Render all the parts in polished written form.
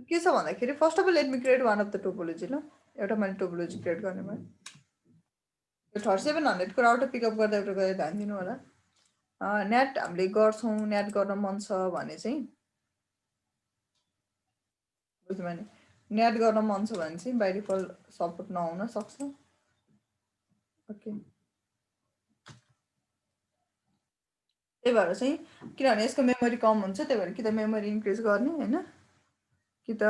के छ भन्दाखेरि first of all let me create one of the topology ल एउटा मैले टोपोलोजी क्रिएट गर्ने भयो यो 3700 को राउटर पिकअप गर्दा एउटा गरेर ध्यान दिनु होला नेट हामीले गर्छौँ नेट गर्न मन छ भने चाहिँ बुझ्नु भने नेट गर्न मन छ भने चाहिँ बाइ डिफल्ट सपोर्ट नहुन सक्छ ओके त्यही भएर चाहिँ किनभने यसको मेमोरी कम हुन्छ त्यही भएर कि त मेमोरी इन्क्रिज गर्ने हैन कि त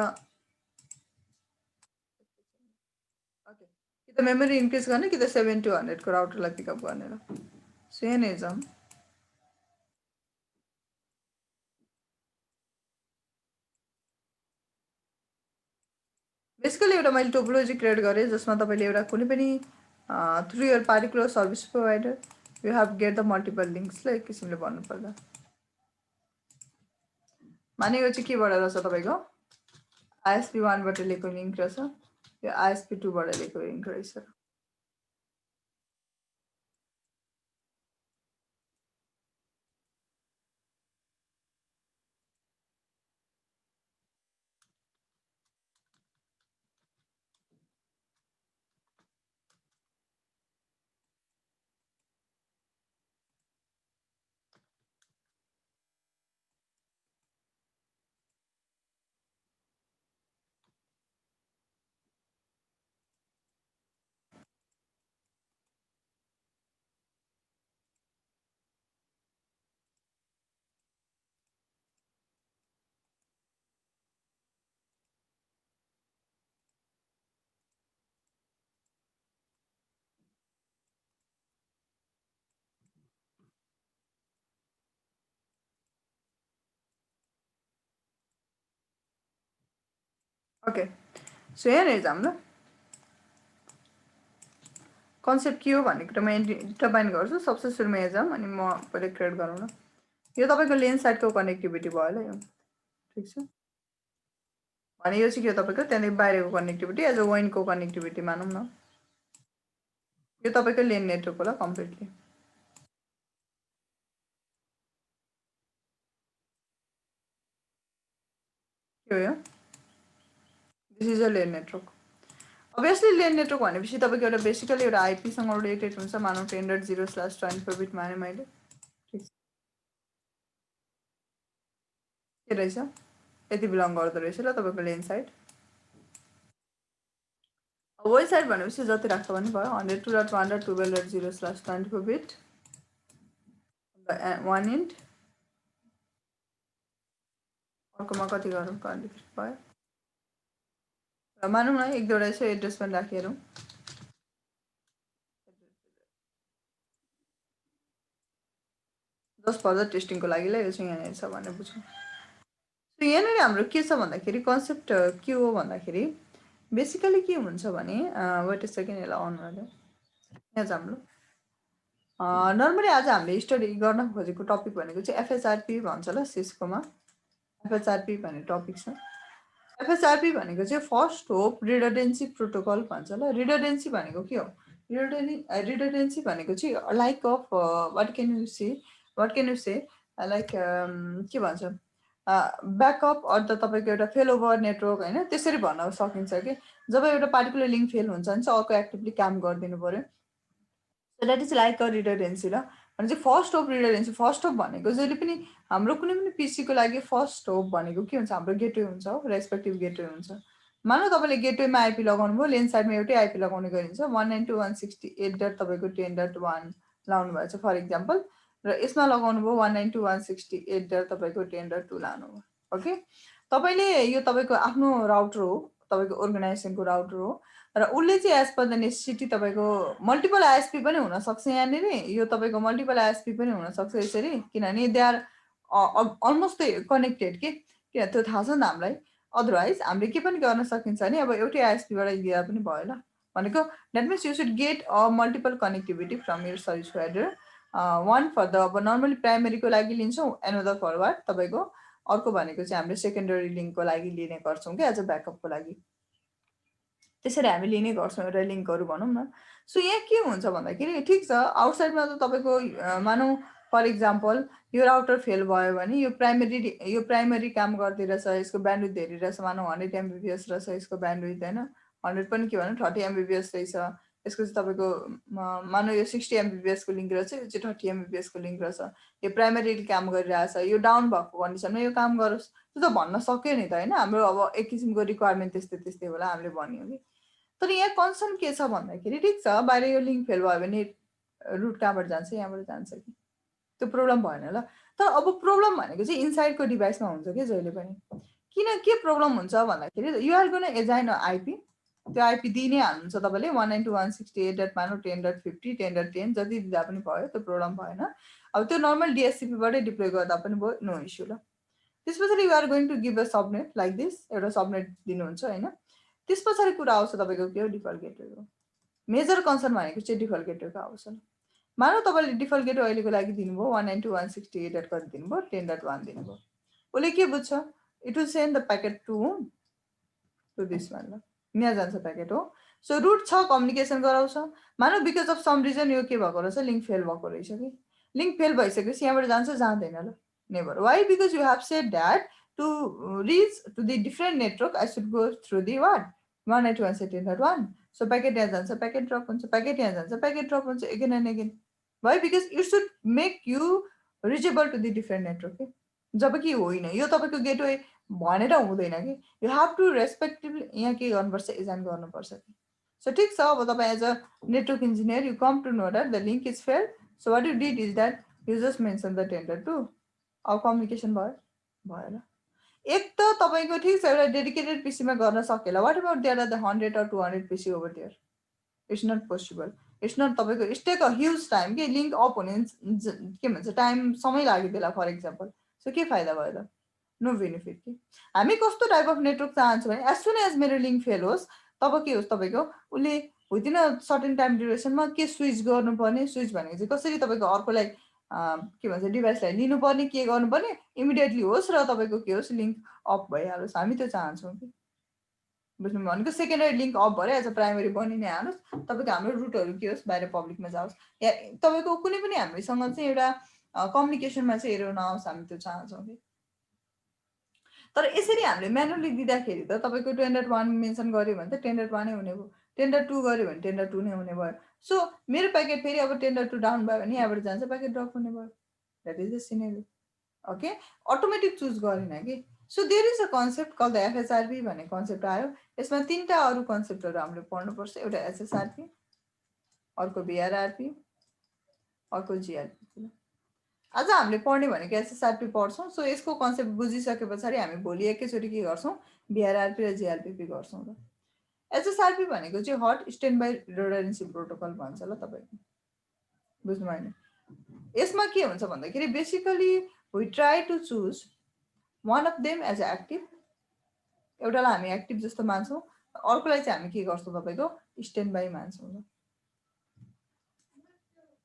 ओके कि त मेमोरी इन्क्रिज गर्ने कि त 7200 को राउटरलाई पिकअप गर्ने ल सो यहाँ नै जाउँ बेसिकली एउटा मैले टोपोलोजी क्रिएट गरेँ जसमा तपाईँले एउटा कुनै पनि through your particular service provider you have get the multiple links ल एक किसिमले भन्नुपर्दा माने यो चाहिँ केबाट रहेछ तपाईँको आइएसपी 1 बाट लिएको लिङ्क रहेछ यो आइएसपी 2 बाट लिएको लिङ्क रहेछ ओके सो यहाँ जाऊँ ल कन्सेप्ट के हो भन्ने कुरा म डिफाइन गर्छु सबसे सुरुमा यहाँ जाऊँ अनि म पहिले क्रिएट गरौँ न यो तपाईँको लेन साइडको कनेक्टिभिटी भयो ल यो ठिक छ भने यो चाहिँ के हो तपाईँको त्यहाँदेखि बाहिरको कनेक्टिभिटी एज अ वाइनको कनेक्टिभिटी मानौँ न यो तपाईँको लेन नेटवर्क होला कम्प्लिटली के हो यो this is a lane network obviously lane network भनेपछि तपाईँको एउटा बेसिकली एउटा आइपीसँग रिलेटेड हुन्छ मानौँ 10.0/24 बिट माने मैले ठिक छ के रहेछ यति बिलङ गर्दो रहेछ ल तपाईँको लेन साइड वेब साइड भनेपछि जति राख्छ भने भयो 102.1.12.0/24 बिट वान इन्ट अर्कोमा कति गरौँ कन्डिफिट भयो र मानौँ न एक दुईवटा यसो एड्रेस पनि राखिहेरौँ जस्ट फर्दर टेस्टिङको लागि ल यो चाहिँ यहाँनिर छ भनेर बुझौँ सो यहाँनिर हाम्रो के छ भन्दाखेरि कन्सेप्ट के हो भन्दाखेरि बेसिकली के हुन्छ भने वेट सेकेन्ड यसलाई अन गर्यो यहाँ जाऊँ ल नर्मली आज हामीले स्टडी गर्न खोजेको टपिक भनेको चाहिँ एफएचआरपी भन्छ ल सिस्कोमा एफएचआरपी भन्ने टपिक छ एफएचआरपी भनेको चाहिँ फर्स्ट होप रिडन्डेन्सी प्रोटोकल भन्छ ल रिडन्डेन्सी भनेको के हो रिडन्डेन्सी भनेको चाहिँ like of what can you say like के भन्छ ब्याकअप अथवा तपाईँको एउटा फेल ओभर नेटवर्क होइन त्यसरी भन्न सकिन्छ कि जब एउटा पार्टिकुलर लिङ्क फेल हुन्छ भने चाहिँ अर्को एक्टिभली काम गरिदिनु पऱ्यो so that is like a redundancy ल भने चाहिँ first hop redundancy first hop भनेको जहिले पनि हाम्रो कुनै पनि पिसीको लागि फर्स्ट होप भनेको के हुन्छ हाम्रो गेटवे हुन्छ हो रेस्पेक्टिभ गेटवे हुन्छ मानौँ तपाईँले गेटवेमा आइपी लगाउनु भयो लेन साइडमा एउटै आइपी लगाउने गरिन्छ 192.168 तपाईँको 10.1 लाउनु भएको छ फर इक्जाम्पल र यसमा लगाउनु भयो 192.168 तपाईँको 10.2 लानु भयो ओके तपाईँले यो तपाईँको आफ्नो राउटर हो तपाईँको अर्गनाइजेसनको राउटर हो र उसले चाहिँ एज पर द नेसेसिटी तपाईँको मल्टिपल आइएसपी पनि हुनसक्छ यहाँनिर यो तपाईँको मल्टिपल आइएसपी पनि हुनसक्छ यसरी किनभने दे आर अलमोस्ट कनेक्टेड के किन त्यो थाहा छ नि त हामीलाई अदरवाइज हामीले के पनि गर्न सकिन्छ भने अब एउटै आइएसपीबाट दिँदा पनि भयो ल भनेको that means you should get a multiple connectivity from your service provider one for the अब नर्मली प्राइमेरीको लागि लिन्छौँ एनदर फर वाट तपाईँको अर्को भनेको चाहिँ हामीले सेकेन्डरी लिङ्कको लागि लिने गर्छौँ कि एज अ ब्याकअपको लागि त्यसरी हामी लिने गर्छौँ एउटा लिङ्कहरू भनौँ न सो यहाँ के हुन्छ भन्दाखेरि ठिक छ आउटसाइडमा त तपाईँको मानौँ फर इक्जाम्पल यो राउटर फेल भयो भने यो प्राइमरी काम गर्दिरहेछ, यसको ब्यान्डविड्थ धेरै रहेछ, मानौँ 100 MBPS रहेछ यसको ब्यान्डविड्थ होइन, 100 पनि के भन्नु 30 MBPS रहेछ, यसको चाहिँ तपाईँको मानौँ यो 60 MBPS को लिङ्क रहेछ, यो चाहिँ 30 MBPS को लिङ्क रहेछ, यो प्राइमरी काम गरिरहेछ, यो डाउन भएको कन्डिसनमा यो काम गरोस्, त्यो त भन्न सक्यो नि त होइन। हाम्रो अब एक किसिमको रिक्वायरमेन्ट त्यस्तै त्यस्तै होला, हामीले भन्यो कि। तर यहाँ कन्सर्न के छ भन्दाखेरि ठिक छ बाहिर यो लिङ्क फेल भयो भने रुट कहाँबाट जान्छ, यहाँबाट जान्छ कि, त्यो प्रब्लम भएन ल। तर अब प्रब्लम भनेको चाहिँ इनसाइडको डिभाइसमा हुन्छ कि जहिले पनि। किन के प्रब्लम हुन्छ भन्दाखेरि युआर गोना एजाइन आइपी, त्यो आइपी दिइ नै हाल्नुहुन्छ तपाईँले 192.168.10.50 10.10 जति दिँदा पनि भयो, त्यो प्रब्लम भएन। अब त्यो नर्मल डिएससिपीबाटै डिप्लोय गर्दा पनि भयो, नो इस्यु ल। त्यस पछाडि you're going to give a subnet like this, एउटा सबनेट दिनुहुन्छ होइन। त्यस पछाडि कुरा आउँछ तपाईँको के हो डिफल्ट गेटवेको। मेजर कन्सर्न भनेको चाहिँ डिफल्ट गेटवेको आउँछ। मानौँ तपाईँले डिफल्ट गेटवे अहिलेको लागि दिनुभयो 192.168 कति दिनुभयो 10.1 दिनुभयो, उसले के बुझ्छ, it will send the packet to this one ल, यहाँ जान्छ प्याकेट हो। सो रुट छ कम्युनिकेसन गराउँछ, मानौँ बिकज अफ सम रिजन यो के भएको रहेछ, लिङ्क फेल भएको रहेछ कि, लिङ्क फेल भइसकेपछि यहाँबाट जान्छ जाँदैन ल, never. Why, because you have said that to reach to the different network I should go through the what 192.168.1, so packet यहाँ जान्छ प्याकेट ड्रप हुन्छ, प्याकेट यहाँ जान्छ प्याकेट ड्रप हुन्छ, again and again. Why, because it should make you reachable to the different network के, जब कि होइन, यो तपाईँको गेटवे भनेर हुँदैन कि, यु हेभ टु रेस्पेक्टिभली यहाँ के गर्नुपर्छ, एजाइन गर्नुपर्छ कि। सो ठिक छ, अब तपाईँ as a network engineer you come to know that the link is fail, so what you did is that you just mention the 10.2, अब कम्युनिकेसन भयो भएन। एक त तपाईँको ठिक छ एउटा डेडिकेटेड पिसीमा गर्न सकेला, what about there are the 100 or 200 PC over there, it's not possible, it's not, तपाईँको it's take a huge time कि, लिङ्क अप हुने के भन्छ टाइम समय लाग्यो त्यसलाई फर इक्जाम्पल। सो के फाइदा भयो त, नो बेनिफिट कि। हामी कस्तो टाइप अफ नेटवर्क चाहन्छौँ भने एज सुन एज मेरो लिङ्क फेल होस्, तब के होस् तपाईँको उसले विदिन अ सर्टेन टाइम ड्युरेसनमा के स्विच गर्नुपर्ने, स्विच भनेको चाहिँ कसरी तपाईँको अर्कोलाई के भन्छ डिभाइसलाई लिनुपर्ने, के गर्नुपर्ने इमिडिएटली होस् र तपाईँको के होस् लिङ्क अफ भइहालोस्, हामी त्यो चाहन्छौँ कि। बुझ्नु भनेको सेकेन्डरी लिङ्क अफ भएर एज अ प्राइमरी बनि नै हालोस्, तपाईँको हाम्रो रुटहरू के होस् बाहिर पब्लिकमा जाओस्, या तपाईँको कुनै पनि हामीसँग चाहिँ एउटा कम्युनिकेसनमा चाहिँ एरर नआओस्, हामी त्यो चाहन्छौँ कि। तर यसरी हामीले म्यानुअली दिँदाखेरि त तपाईँको 10.1 मेन्सन गऱ्यो भने त 10.1 नै हुने भयो, 10.2 गऱ्यो भने 10.2 नै हुने भयो। सो मेरो प्याकेट फेरि अब 10.2 डाउन भयो भने यहाँबाट जान्छ प्याकेट ड्रप हुने भयो, that is the scenario. Okay, automatic choose गरेन कि। So there is a concept call the FSRP भन्ने कन्सेप्ट आयो, यसमा तिनवटा अरू कन्सेप्टहरू हामीले पढ्नुपर्छ, एउटा एसएसआरपी, अर्को बिआरआरपी, अर्को जिआरपी। आज हामीले पढ्ने भनेको एसएसआरपी पढ्छौँ। सो यसको कन्सेप्ट बुझिसके पछाडि हामी भोलि एकैचोटि के गर्छौँ, बिआरआरपी र जिआरपी गर्छौँ ल। एसएसआरपी भनेको चाहिँ hot standby redundancy protocol भन्छ ल तपाईँको, बुझ्नु भएन। यसमा के हुन्छ भन्दाखेरि basically we try to choose one of them as active, एउटालाई हामी एक्टिभ जस्तो मान्छौँ, अर्कोलाई चाहिँ हामी के गर्छौँ तपाईँको स्ट्यान्ड बाई मान्छौँ ल।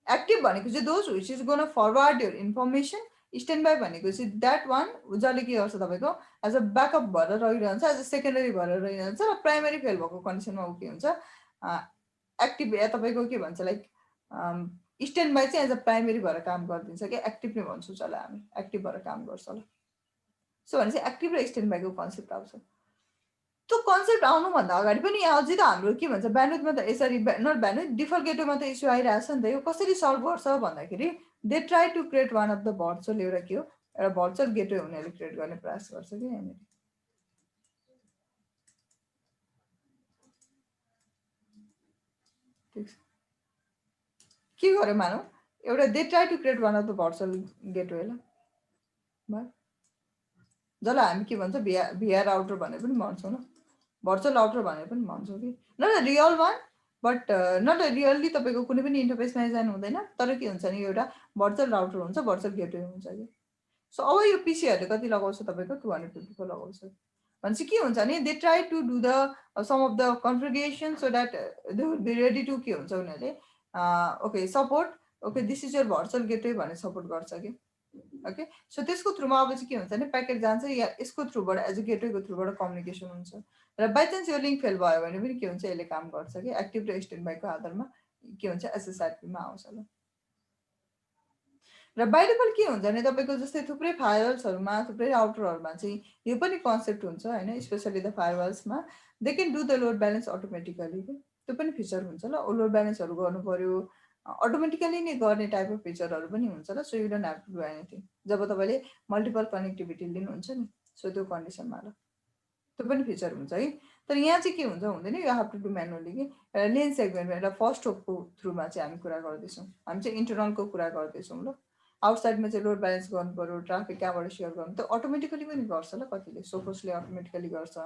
एक्टिभ भनेको चाहिँ those which is gonna forward your information, stand by भनेको चाहिँ द्याट वान जसले के गर्छ तपाईँको एज अ ब्याकअप भएर रहिरहन्छ, एज अ सेकेन्डरी भएर रहिरहन्छ, र प्राइमरी फेल भएको कन्डिसनमा ऊ के हुन्छ एक्टिभ या तपाईँको के भन्छ लाइक स्ट्यान्ड बाई चाहिँ एज अ प्राइमरी भएर काम गरिदिन्छ कि, एक्टिभ नै भन्छौँ जसलाई हामी, एक्टिभ भएर काम गर्छ ल। सो भने चाहिँ एक्टिभ र स्ट्यान्ड बाईको कन्सेप्ट आउँछ। त्यो कन्सेप्ट आउनुभन्दा अगाडि पनि यहाँ अझै त हाम्रो के भन्छ ब्यान्डविड्थमा त यसरी नट ब्यान्डविड्थ डिफल्ट गेटवेमा त इस्यु आइरहेछ नि त, यो कसरी सल्भ गर्छ भन्दाखेरि they try to create one of the virtual, एउटा के हो एउटा भर्चुअल गेटवे उनीहरूले क्रिएट गर्ने प्रयास गर्छ कि यहाँनिर। ठिक छ, के गर्यो मानौँ एउटा they try to create one of the virtual gateway ल, भयो जसलाई हामी के भन्छ भिआर आउटर भनेर पनि भन्छौँ ल, भर्चुअल आउटर भनेर पनि भन्छौँ कि, not a real one but not a really तपाईँको कुनै पनि इन्टरफेसमा जानु हुँदैन, तर के हुन्छ नि यो एउटा भर्चुअल राउटर हुन्छ, भर्चुअल गेटवे हुन्छ कि। सो अब यो पिसीहरूले कति लगाउँछ तपाईँको 254 लगाउँछ भनेपछि के हुन्छ नि they try to do the some of the configuration so that they will be ready to के हुन्छ उनीहरूले okay support, okay this is your virtual gateway भनेर सपोर्ट गर्छ कि। ओके, सो त्यसको थ्रुमा अब चाहिँ के हुन्छ भने प्याकेट जान्छ या यसको थ्रुबाट एज अ गेटवेको थ्रुबाट कम्युनिकेसन हुन्छ, र बाइचान्स यो लिङ्क फेल भयो भने पनि के हुन्छ यसले काम गर्छ कि एक्टिभ र स्ट्यान्ड बाईको आधारमा के हुन्छ एसएसआरपीमा आउँछ ल। र बाइ डिफल्ट के हुन्छ भने तपाईँको जस्तै थुप्रै फायरवल्सहरूमा थुप्रै राउटरहरूमा चाहिँ यो पनि कन्सेप्ट हुन्छ होइन, स्पेसली द फायरवल्समा they can do the load balance automatically. त्यो पनि फिचर हुन्छ ल, लोड ब्यालेन्सहरू गर्नु पऱ्यो अटोमेटिकली नै गर्ने टाइप अफ फिचरहरू पनि हुन्छ ल। So you don't have to do anything जब तपाईँले मल्टिपल कनेक्टिभिटी लिनुहुन्छ नि, सो त्यो कन्डिसनमा ल त्यो पनि फिचर हुन्छ है। तर यहाँ चाहिँ के हुन्छ हुँदैन, you have to do manually कि लेन सेगमेन्टमा एउटा फर्स्ट होपको थ्रुमा चाहिँ हामी कुरा गर्दैछौँ, हामी चाहिँ इन्टरनलको कुरा गर्दैछौँ ल। आउटसाइडमा चाहिँ लोड ब्यालेन्स गर्नु पऱ्यो, ट्राफिक कहाँबाट सेयर गर्नु, त्यो अटोमेटिकली पनि गर्छ ल, कतिले सोफोसले अटोमेटिकली गर्छ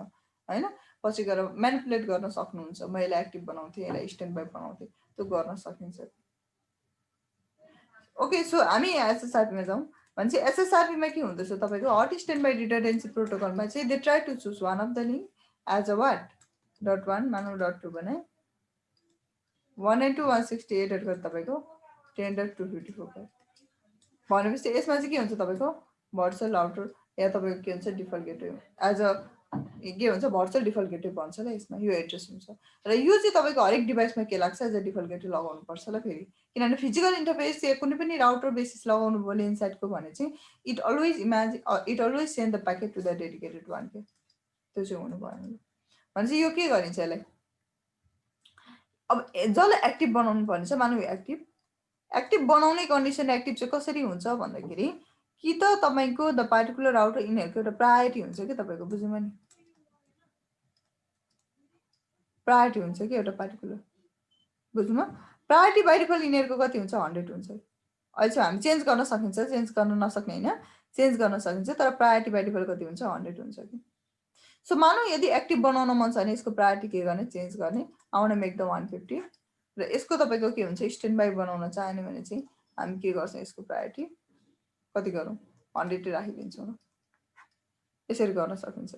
होइन। पछि गएर म्यानिपुलेट गर्न सक्नुहुन्छ, म यसलाई एक्टिभ बनाउँथेँ यसलाई स्ट्यान्ड बाई बनाउँथेँ, त्यो गर्न सकिन्छ। ओके, सो हामी एसएसआरपीमा जाउँ भनेपछि एसएसआरपीमा के हुँदैछ तपाईँको हट स्ट्यान्ड बाई रिडन्डेन्सी प्रोटोकलमा चाहिँ they try to choose one of the link as a what .1 मानव .2 भने 192.168 तपाईँको 10.254 भनेपछि यसमा चाहिँ के हुन्छ तपाईँको भर्चुअल राउटर या तपाईँको के हुन्छ डिफल्ट गेटवे एज अ के हुन्छ भर्चुअल डिफल्ट गेटवे भन्छ ल यसमा, यो एड्रेस हुन्छ। र यो चाहिँ तपाईँको हरेक डिभाइसमा के लाग्छ एज अ डिफल्ट गेटवे लगाउनुपर्छ ल फेरि, किनभने फिजिकल इन्टरफेस या कुनै पनि राउटर बेसिस लगाउनु भयो लेन साइडको भने चाहिँ it always send the packet to the dedicated one के, त्यो चाहिँ हुनु भएन भनेपछि यो के गरिन्छ यसलाई। अब जसलाई एक्टिभ बनाउनु पर्ने छ, मानव एक्टिभ बनाउने कन्डिसन एक्टिभ चाहिँ कसरी हुन्छ भन्दाखेरि कि त तपाईँको द पार्टिकुलर राउटर यिनीहरूको एउटा प्रायोरिटी हुन्छ कि तपाईँको, बुझ्नुभयो नि, प्रायोरिटी हुन्छ कि एउटा पार्टिकुलर, बुझ्नुभयो। प्रायोरिटी बाइ डिफल्ट यिनीहरूको कति हुन्छ 100 हुन्छ। अहिले चाहिँ हामी चेन्ज गर्न सकिन्छ, चेन्ज गर्न नसक्ने होइन, चेन्ज गर्न सकिन्छ, तर प्रायोरिटी बाइ डिफल्ट कति हुन्छ 100 हुन्छ कि। सो मानौ यदि एक्टिभ बनाउन मन छ भने यसको प्रायोरिटी के गर्ने, चेन्ज गर्ने, आउन मेक द 150। र यसको तपाईँको के हुन्छ स्ट्यान्ड बाई बनाउन चाहने भने चाहिँ हामी के गर्छौँ, यसको प्रायोरिटी कति गरौँ 100 राखिदिन्छौँ, यसरी गर्न सकिन्छ।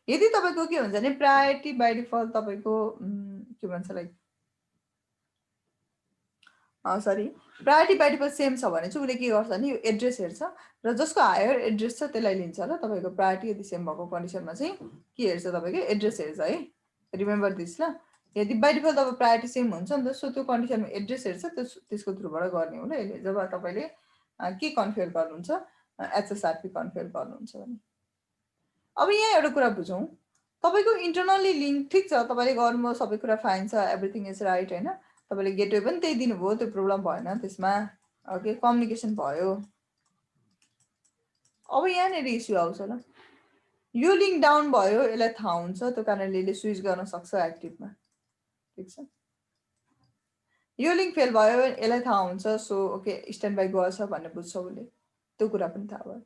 यदि तपाईँको के हुन्छ भने प्रायोरिटी बाई डिफल्ट तपाईँको के भन्छ like sorry priority by default same छ भने चाहिँ उसले के गर्छ भने यो एड्रेस हेर्छ र जसको हायर एड्रेस छ त्यसलाई लिन्छ ल। तपाईँको प्रायोरिटी यदि सेम भएको कन्डिसनमा चाहिँ के हेर्छ, तपाईँको एड्रेस हेर्छ है, रिमेम्बर दिस ल। यदि बाइ डिफल्ट अब प्रायोरिटी सेम हुन्छ नि त, सो त्यो कन्डिसनमा एड्रेस हेर्छ, त्यसको थ्रुबाट गर्ने हो ल यसले, जब तपाईँले के कन्फिगर गर्नुहुन्छ एचएसआरपी कन्फिगर गर्नुहुन्छ भने। अब यहाँ एउटा कुरा बुझौँ, तपाईँको इन्टरनल्ली लिङ्क ठिक छ, तपाईँले गर्नुभयो सबै कुरा फाइन छ, एभ्रिथिङ इज राइट होइन, तपाईँले गेटवे पनि त्यही दिनुभयो, त्यो प्रब्लम भएन त्यसमा, ओके कम्युनिकेसन भयो। अब यहाँनिर इस्यु आउँछ ल, यो लिङ्क डाउन भयो, यसलाई थाहा हुन्छ, त्यो कारणले यसले स्विच गर्न सक्छ एक्टिभमा, ठिक छ। यो लिङ्क फेल भयो यसलाई थाहा हुन्छ, सो ओके स्ट्यान्ड बाई गर्छ भन्ने बुझ्छ उसले, त्यो कुरा पनि थाहा भयो,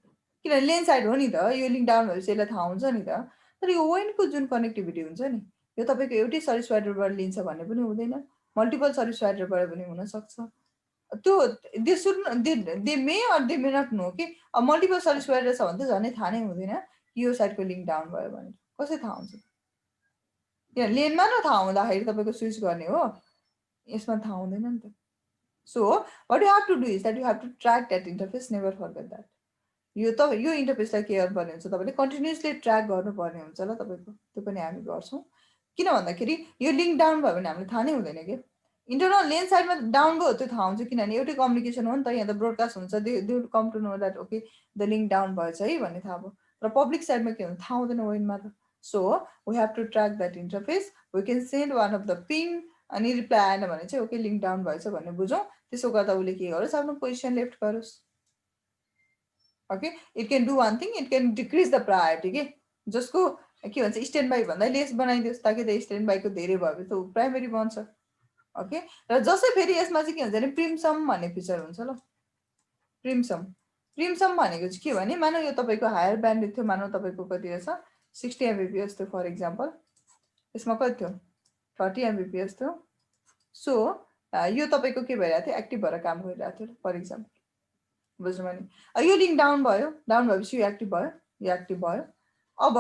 किनभने लेन साइड हो नि त, यो लिङ्क डाउन भएपछि यसलाई थाहा हुन्छ नि त। तर यो वेनको जुन कनेक्टिभिटी हुन्छ नि, यो तपाईँको एउटै सर्भिस प्रोभाइडरबाट लिन्छ भन्ने पनि हुँदैन, मल्टिपल सर्भिस प्रोभाइडरबाट पनि हुनसक्छ। त्यो they should they may or they may not know कि अब मल्टिपल सर्भिस प्रोभाइडर छ भने त झनै थाहा नै हुँदैन कि यो साइडको लिङ्क डाउन भयो भनेर, कसरी थाहा हुन्छ? किन लेनमा न थाहा हुँदाखेरि तपाईँको स्विच गर्ने हो, यसमा थाहा हुँदैन नि त। So what you have to do is that you have to track that interface, never forget that. यो इन्टरफेसलाई के गर्नुपर्ने हुन्छ, तपाईँले कन्टिन्युसली ट्र्याक गर्नुपर्ने हुन्छ ल तपाईँको, त्यो पनि हामी गर्छौँ। किन भन्दाखेरि यो लिङ्क डाउन भयो भने हामीले थाहा नै हुँदैन कि इन्टरनल लेन साइडमा डाउन भयो त्यो थाहा हुन्छ, किनभने एउटै कम्युनिकेसन हो नि त, यहाँ त ब्रोडकास्ट हुन्छ, they will come to know that okay the link down भएछ है भन्ने थाहा भयो। र पब्लिक साइडमा के हुन्छ थाहा हुँदैन वेनमा त। So we have to track that interface, we can send one of the ping, अनि रिप्लाई आएन भने चाहिँ ओके लिङ्क डाउन भएछ भन्ने बुझौँ, त्यसो गर्दा उसले के गरोस् आफ्नो पोजिसन लेफ्ट गरोस्। Okay it can do one thing, it can decrease the priority के, जसको के भन्छ स्ट्यान्ड बाई भन्दा लेस बनाइदियोस्, ताकि त स्ट्यान्ड बाईको धेरै भयो भने त प्राइमेरी बन्छ। ओके र जसै फेरि यसमा चाहिँ के हुन्छ भने प्रिमसम भन्ने फिचर हुन्छ ल। प्रिमसम भनेको चाहिँ के भने मानव यो तपाईँको हायर ब्यान्डविड्थ थियो, मानव तपाईँको कति रहेछ 60 Mbps थियो फर इक्जाम्पल, यसमा कति थियो 30 Mbps थियो। सो यो तपाईँको के भइरहेको थियो एक्टिभ भएर काम गरिरहेको थियो फर इक्जाम्पल, बुझ्नुभयो नि। यो लिङ्क डाउन भयो, डाउन भएपछि यो एक्टिभ भयो, यो एक्टिभ भयो, अब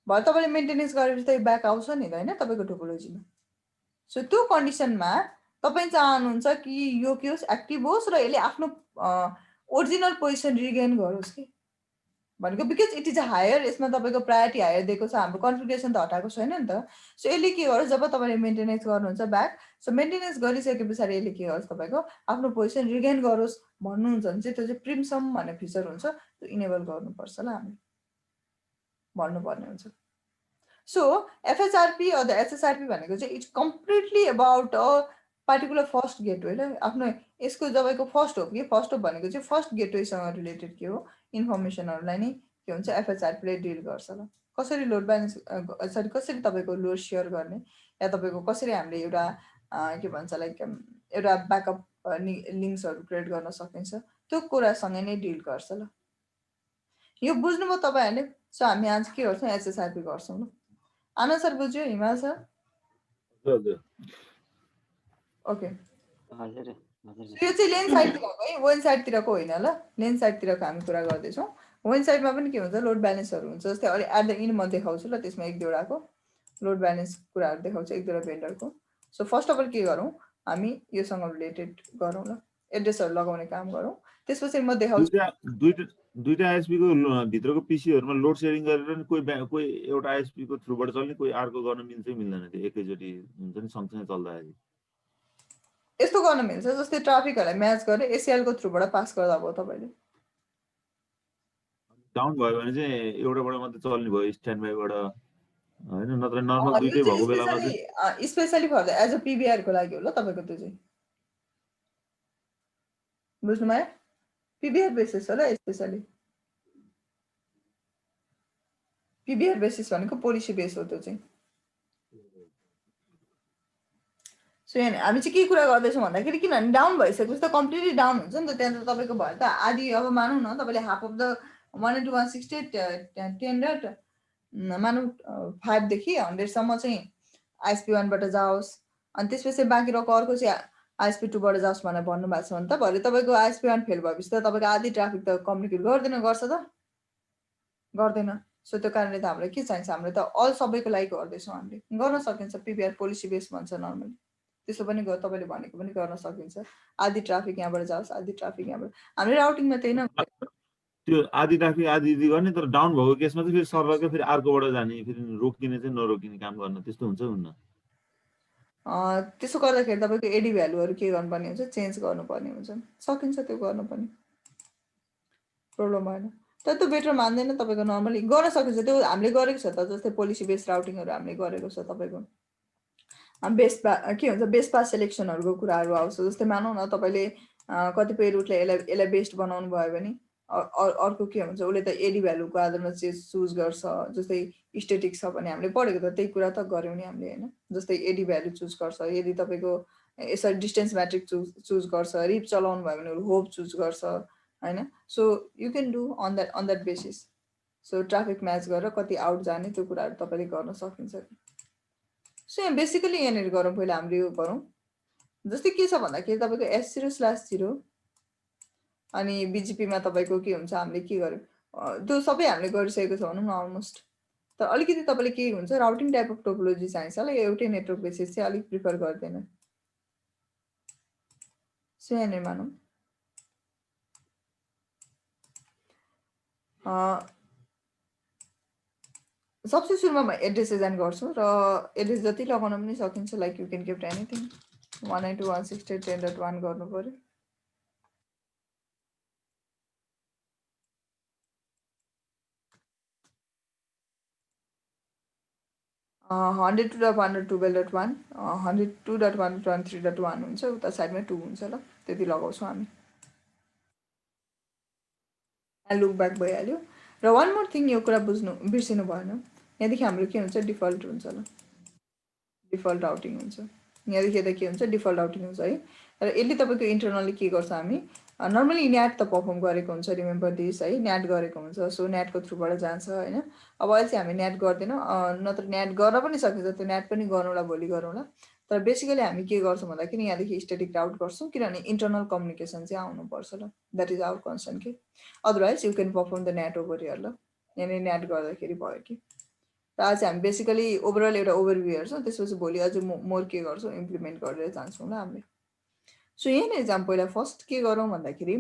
भयो तपाईँले मेन्टेनेन्स गरेपछि त यो ब्याक आउँछ नि त होइन तपाईँको टोपोलोजीमा। सो त्यो कन्डिसनमा तपाईँ चाहनुहुन्छ कि यो के होस् एक्टिभ होस् र यसले आफ्नो ओरिजिनल पोजिसन रिगेन गरोस् कि, भनेको because it is a higher, यसमा तपाईँको प्रायोरिटी हायर दिएको छ, हाम्रो कन्फिगरेसन त हटाएको छैन नि त। सो यसले के गर्छ, जब तपाईँले मेन्टेनेन्स गर्नुहुन्छ ब्याक, सो मेन्टेनेन्स गरिसके पछाडि यसले के गर्छ, तपाईँको आफ्नो पोजिसन रिगेन गरोस् भन्नुहुन्छ भने चाहिँ त्यो चाहिँ प्रिमसम भन्ने फिचर हुन्छ, त्यो इनेबल गर्नुपर्छ ल, हामी भन्नुपर्ने हुन्छ। सो एफएचआरपी अथवा एसएसआरपी भनेको चाहिँ it's completely about a particular first gateway ल, आफ्नो यसको तपाईँको फर्स्ट हो कि फर्स्ट हो भनेको चाहिँ फर्स्ट गेटवेसँग रिलेटेड के हो इन्फर्मेसनहरूलाई नै के हुन्छ एफएचआरपीले डिल गर्छ ल। कसरी लोड ब्यालेन्स सरी कसरी तपाईँको लोड सेयर गर्ने, या तपाईँको कसरी हामीले एउटा के भन्छ लाइक एउटा ब्याकअप लिङ्क्सहरू क्रिएट गर्न सकिन्छ, त्यो कुरासँग नै डिल गर्छ ल। यो बुझ्नुभयो तपाईँहरूले। सो हामी आज के गर्छौँ, एसएसआरपी गर्छौँ ल। आनन्द सर बुझ्यो, हिमाल सर? ओके, यो चाहिँ लेन साइडतिरको है, वेन साइडतिरको होइन ल, लेन साइडतिरको हामी कुरा गर्दैछौँ। वेन साइडमा पनि के हुन्छ, लोड ब्यालेन्सहरू हुन्छ, जस्तै अहिले एट द इन्ड म देखाउँछु ल, त्यसमा एक दुईवटाको लोड ब्यालेन्स कुराहरू देखाउँछु, एक दुईवटा भेन्डरको। सो फर्स्ट अफ अल के गरौँ, हामी योसँग रिलेटेड गरौँ ल, एड्रेसहरू लगाउने काम गरौँ, त्यसपछि म देखाउँछु। दुईटा आइएसपी को भित्रको पीसीहरुमा लोड सेयरिङ गरेर नि कोही एउटा आइएसपी को थ्रुबाट चल्ने, कोही अर्को गर्न मिल्छ मिल्दैन, त्यो एकैचोटी हुन्छ नि सँगसँगै चल्दाखेरि। यस्तो गर्न मिल्छ, जस्तै ट्राफिकहरूलाई म्याच गरेर एसिएल को थ्रुबाट पास गर्दा भयो तपाईले। डाउन भयो भने चाहिँ एउटाबाट मात्रै चल्ने भयो स्ट्यान्ड बाइबाट, हैन? नत्र नर्मल दुईटै भएको बेलामा चाहिँ specially for the as a PBR को लागि हो ल तपाईको, त्यो चाहिँ बुझ्नुभयो? पीबीआर बेसिस हो ल, स्पेशली पीबीआर बेसिस भनेको पोलिसी बेस हो त्यो चाहिँ। सो यहाँ हामी चाहिँ के कुरा गर्दैछौँ भन्दाखेरि, किनभने डाउन भइसकेपछि त कम्प्लिटली डाउन हुन्छ नि त, त्यहाँ त तपाईँको भयो त आदि, अब मानौँ न तपाईँले हाफ अफ द 1:168 10 डट मानौँ 5 देखि 100 सम्म चाहिँ आइएसपी 1 बाट जाओस्, अनि त्यसपछि बाँकी रहेको अर्को चाहिँ आइएसपी 2 बाट जाओस् भनेर भन्नुभएको छ भने त भरे तपाईँको आइएसपी 1 फेल भएपछि त तपाईँको आधी ट्राफिक त कम्युनिकेट गर्दैन, गर्छ त गर्दैन। सो त्यो कारणले त हामीलाई के चाहिन्छ, हामीले त अल सबैको लागि गर्दैछौँ, हामीले गर्न सकिन्छ, पीबीआर पोलिसी बेस भन्छ नर्मली, त्यसो पनि तपाईँले भनेको पनि गर्न सकिन्छ, आधी ट्राफिक यहाँबाट जाओस्, आधी ट्राफिक यहाँबाट। हामीले राउटिङमा त्यही नै त्यो आधी ट्राफिक आधी गर्ने, तर डाउन भएको केसमा चाहिँ फेरि सर्भरकै फेरि अर्कोबाट जाने, फेरि रोकिने चाहिँ नरोकिने काम गर्न, त्यस्तो हुन्छ हुन्न? त्यसो गर्दाखेरि तपाईँको एडी भ्यालुहरू के गर्नुपर्ने हुन्छ, चेन्ज गर्नुपर्ने हुन्छ, सकिन्छ त्यो गर्नु पनि, प्रब्लम भएन। तर त्यो बेटर मान्दैन, तपाईँको नर्मली गर्न सकिन्छ, त्यो हामीले गरेको छ त, जस्तै पोलिसी बेस्ड राउटिङहरू हामीले गरेको छ तपाईँको। बेस के हुन्छ, बेस पास सेलेक्सनहरूको कुराहरू आउँछ, जस्तै मानौँ न तपाईँले कतिपय रुटले यसलाई बेस्ट बनाउनु भयो भने अर्को के हुन्छ, उसले त एडी भ्यालुको आधारमा चाहिँ चुज गर्छ, जस्तै स्टेटिक छ भने हामीले पढेको त त्यही कुरा त गऱ्यौँ नि हामीले, होइन? जस्तै एडी भ्यालु चुज गर्छ, यदि तपाईँको यसरी डिस्टेन्स म्याट्रिक चुज गर्छ, रिप चलाउनु भयो भने होप चुज गर्छ, होइन? So you can do on that basis. So traffic match गरेर कति आउट जाने त्यो कुराहरू तपाईँले गर्न सकिन्छ। सो यहाँ बेसिकली यहाँनिर गरौँ, पहिला हामीले यो गरौँ, जस्तै के छ भन्दाखेरि तपाईँको S0/0 अनि बिजिपीमा तपाईँको के हुन्छ, हामीले के गर्यौँ त्यो सबै हामीले गरिसकेको छ भनौँ न अलमोस्ट। तर अलिकति तपाईँले के हुन्छ, राउटिङ टाइप अफ टोपोलोजी चाहिन्छ ल, एउटै नेटवर्क बेसिस चाहिँ अलिक प्रिफर गर्दैन। सो यहाँनिर मानौँ सबसे सुरुमा म एड्रेस डिजाइन गर्छु, र एड्रेस जति लगाउन पनि सकिन्छ, like you can gift anything 192.168.10.1 गर्नु पर्यो। 102.1.12.1 102.1.3.1 हुन्छ, उता साइडमा 2 हुन्छ ल, त्यति लगाउँछौँ हामी। लुक ब्याक भइहाल्यो। र वान मोर थिङ, यो कुरा बुझ्नु बिर्सिनु भएन, यहाँदेखि हाम्रो के हुन्छ, डिफल्ट हुन्छ ल, डिफल्ट राउटिङ हुन्छ, यहाँदेखि यता के हुन्छ, डिफल्ट राउटिङ हुन्छ है। र यसले तपाईँको इन्टरनली के गर्छ, हामी नर्मली न्याट त पर्फर्म गरेको हुन्छ, रिमेम्बर दिस है, न्याट गरेको हुन्छ, सो न्याटको थ्रुबाट जान्छ, होइन? अब अहिले चाहिँ हामी न्याट गर्दैनौँ, नत्र न्याट गर्न पनि सकिन्छ, त्यो न्याट पनि गरौँला, भोलि गरौँला। तर बेसिकली हामी के गर्छौँ भन्दाखेरि यहाँदेखि स्ट्याटिक राउट गर्छौँ, किनभने इन्टरनल कम्युनिकेसन चाहिँ आउनुपर्छ ल, द्याट इज आवर कन्सर्न के। Otherwise you can perform the NAT over here ल, यहाँनिर न्याट गर्दाखेरि भयो कि। र आज हामी बेसिकली ओभरअल एउटा ओभरभ्यू हेर्छौँ, त्यसपछि भोलि अझै मोर के गर्छौँ, इम्प्लिमेन्ट गरेर जान्छौँ ल हामीले। सो यहाँनिर जाऊँ, पहिला फर्स्ट के गरौँ भन्दाखेरि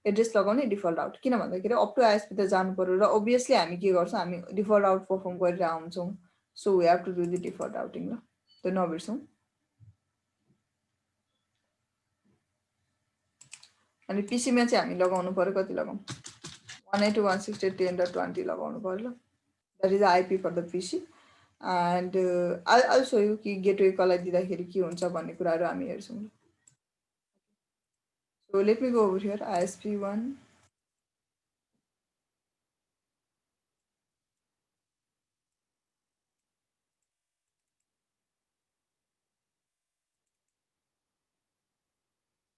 एड्रेस लगाउने डिफल्ट आउट, किन भन्दाखेरि अप टु आइएसपी त जानु पर्यो र ओभियसली हामी के गर्छौँ, हामी डिफल्ट आउट पर्फर्म गरेर आउँछौँ। So we have to do the default routing, ल त्यो नबिर्सौँ। अनि पिसीमा चाहिँ हामी लगाउनु पर्यो, कति लगाउँ, 192.168.10.20 लगाउनु पर्यो, ल that is IP for the PC. And I show you कि गेटवे कसलाई दिँदाखेरि के हुन्छ भन्ने कुराहरू हामी हेर्छौँ। So let me go over here ISP1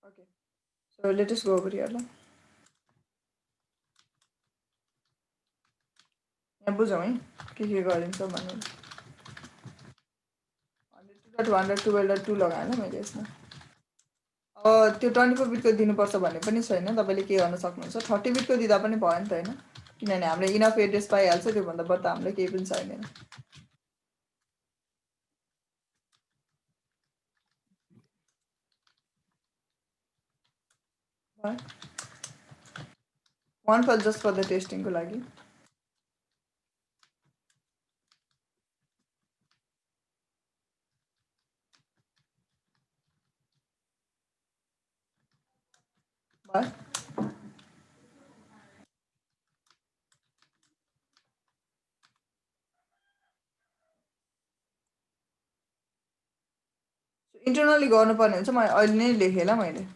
okay, so let us go over here, ल यहाँ बुझौँ है के गरिन्छ भनेर। 102.1.12.2 लगाएँ ल मैले यसमा। त्यो 24 बिटको दिनुपर्छ भन्ने पनि छैन, तपाईँले के गर्न सक्नुहुन्छ, 30 बिटको दिँदा पनि भयो नि त होइन, किनभने हामीले इनफ एड्रेस पाइहाल्छ, त्योभन्दा बढ्ता हामीलाई केही पनि छैन। 1 फाइल जस्ट फर द टेस्टिङको लागि। भयो। इन्टरनली गर्नुपर्ने हुन्छ, मैले अहिले नै लेखेँ ल मैले।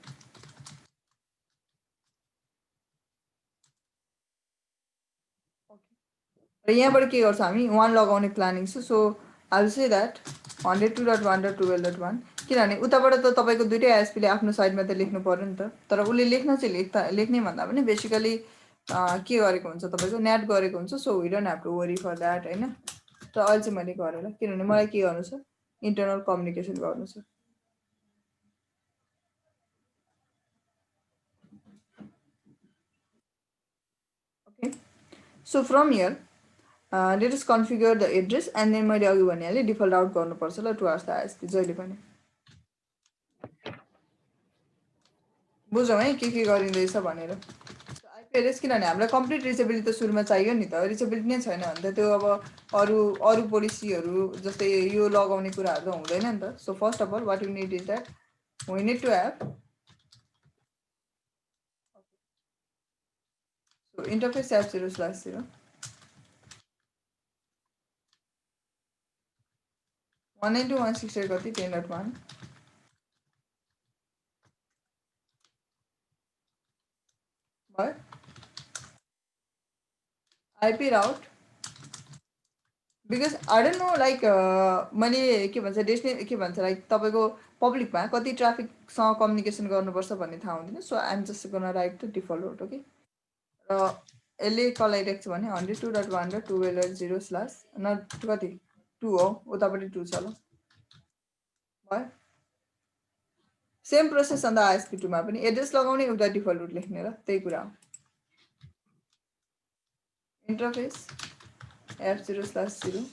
र यहाँबाट के गर्छ हामी 1 लगाउने प्लानिङ छ। So I will say that 102.1.12.1, किनभने उताबाट त तपाईँको दुइटै आइएसपीले आफ्नो साइडमा त लेख्नु पर्यो नि त, तर उसले लेख्न चाहिँ लेख्ने भन्दा पनि बेसिकली के गरेको हुन्छ, तपाईँको नेट गरेको हुन्छ। So we don't have to worry for that होइन। र अहिले चाहिँ मैले गरेँ ल, किनभने मलाई के गर्नु छ, इन्टरनल कम्युनिकेसन गर्नु छ। Okay, so from here let us configure the address and then मैले अघि भनिहालेँ डिफल्ट आउट गर्नुपर्छ ल टुवर्ड्स द आइएसपी जहिले पनि। बुझौँ है के गरिँदैछ भनेर। आइपी एड्रेस किनभने हामीलाई कम्प्लिट रिचेबिलिटी त सुरुमा चाहियो नि त, रिचेबिलिटी नै छैन भने त त्यो अब अरू पोलिसीहरू जस्तै यो लगाउने कुराहरू त हुँदैन नि त। So first of all what you need is that we need to have interface एप 0/0 192.168 कति 10.1 भयो। IP route because I don't know like मैले के भन्छ के भन्छ लाइक तपाईँको पब्लिकमा कति ट्राफिकसँग कम्युनिकेसन गर्नुपर्छ भन्ने थाहा हुँदैन। So I'm just gonna right the default road. Okay, र यसले कसलाई दिएको छ भने 102.1.12.0 नट कति 2 हो, उतापट्टि 2 छ ल भयो। सेम प्रोसेस अन्त ISP2मा पनि एड्रेस लगाउने एउटा डिफल्ट रुट लेख्ने र त्यही कुरा हो। इन्टरफेस एप 0/0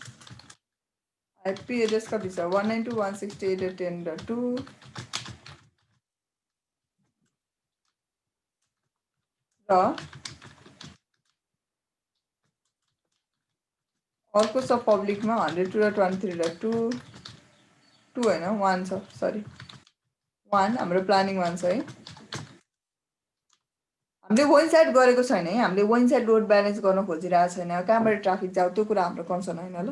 आइपी एड्रेस कति छ 192.168.10.2 र अर्को छ पब्लिकमा 102.1.3.2 2 होइन 1 छ, सरी 1 हाम्रो प्लानिङ 1 छ है। हामीले वान साइड गरेको छैन है, हामीले वान साइड लोड ब्यालेन्स गर्न खोजिरहेको छैन, कहाँबाट ट्राफिक जाऊ त्यो कुरा हाम्रो कन्सर्न होइन ल।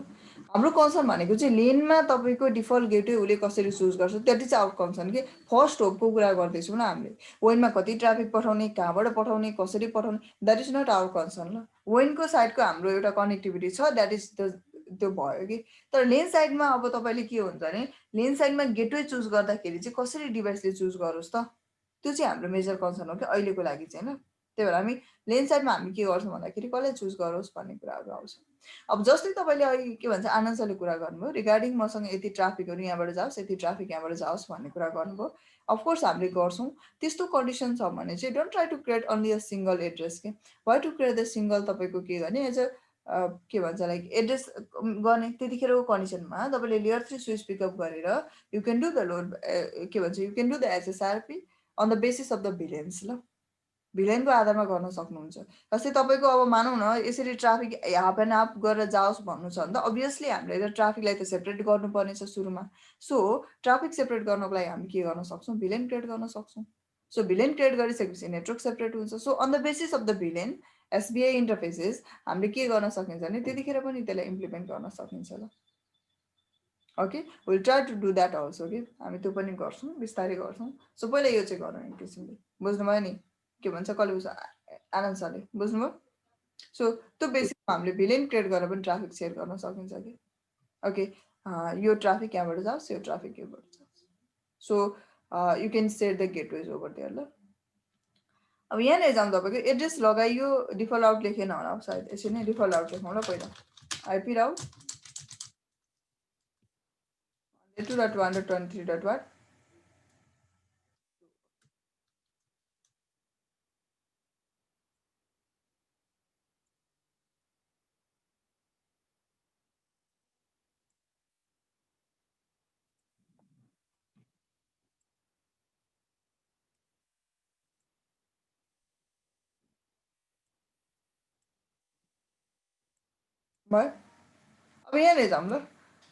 हाम्रो कन्सर्न भनेको चाहिँ लेनमा तपाईँको डिफल्ट गेटवे उसले कसरी चुज गर्छ त्यति चाहिँ आउट कन्सर्न कि फर्स्ट होपको कुरा गर्दैछौँ न हामीले। वेनमा कति ट्राफिक पठाउने, कहाँबाट पठाउने, कसरी पठाउने, that is not our concern ल। वेनको साइडको हाम्रो एउटा कनेक्टिभिटी छ, द्याट इज द त्यो भयो कि। तर लेन साइडमा अब तपाईँले के हुन्छ भने लेन साइडमा गेटवे चुज गर्दाखेरि चाहिँ कसरी डिभाइसले चुज गरोस् त, त्यो चाहिँ हाम्रो मेजर कन्सर्न हो कि अहिलेको लागि चाहिँ होइन। त्यही भएर हामी लेन साइडमा हामी के गर्छौँ भन्दाखेरि कसलाई चुज गरोस् भन्ने कुराहरू आउँछ। अब जस्तै तपाईँले अहिले के भन्छ आनन्द सरले कुरा गर्नुभयो रिगार्डिङ मसँग यति ट्राफिकहरू यहाँबाट जाओस्, यति ट्राफिक यहाँबाट जाओस् भन्ने कुरा गर्नुभयो। अफकोर्स हामीले गर्छौँ। त्यस्तो कन्डिसन छ भने चाहिँ don't try to create only a single address के, why to create the single तपाईँको के गर्ने एज अ के भन्छ लाइक एड्रेस गर्ने त्यतिखेरको कन्डिसनमा तपाईँले लेयर 3 स्विच पिकअप गरेर you can do the load के भन्छ you can do the HSRP on the basis of the VLANs ल। भिलेनको आधारमा गर्न सक्नुहुन्छ। जस्तै तपाईँको अब मानौँ न यसरी ट्राफिक हाफ एन्ड हाफ गरेर जाओस् भन्नु छ भने त अभियसली हामीले त ट्राफिकलाई त सेपरेट गर्नुपर्ने छ सुरुमा। सो ट्राफिक सेपरेट गर्नको लागि हामी के गर्न सक्छौँ, भिलेन क्रिएट गर्न सक्छौँ। सो भिलेन क्रिएट गरिसकेपछि नेटवर्क सेपरेट हुन्छ। So on the basis of the VLAN SVI interfaces हामीले के गर्न सकिन्छ भने त्यतिखेर पनि त्यसलाई इम्प्लिमेन्ट गर्न सकिन्छ ल। Okay, will try to do that also कि हामी त्यो पनि गर्छौँ, बिस्तारै गर्छौँ। सो पहिला यो चाहिँ गरौँ एक किसिमले, बुझ्नुभयो नि के भन्छ कसले बुझ्छ, आनन्द सरले बुझ्नुभयो। सो त्यो बेसिसमा हामीले भिलेन क्रिएट गरेर पनि ट्राफिक सेयर गर्न सकिन्छ कि ओके यो ट्राफिक यहाँबाट जाओस्, यो ट्राफिक यहाँबाट जाओस्। So you can share the gateways over there ल। अब यहाँनिर जाउँ, तपाईँको एड्रेस लगाइयो, डिफल्ट आउट लेखेन होला सायद, यसरी नै डिफल्ट आउट लेखौँ ल पहिला। आइपी राउट 192.123.1 भयो। अब यहाँनिर जाउँ ल।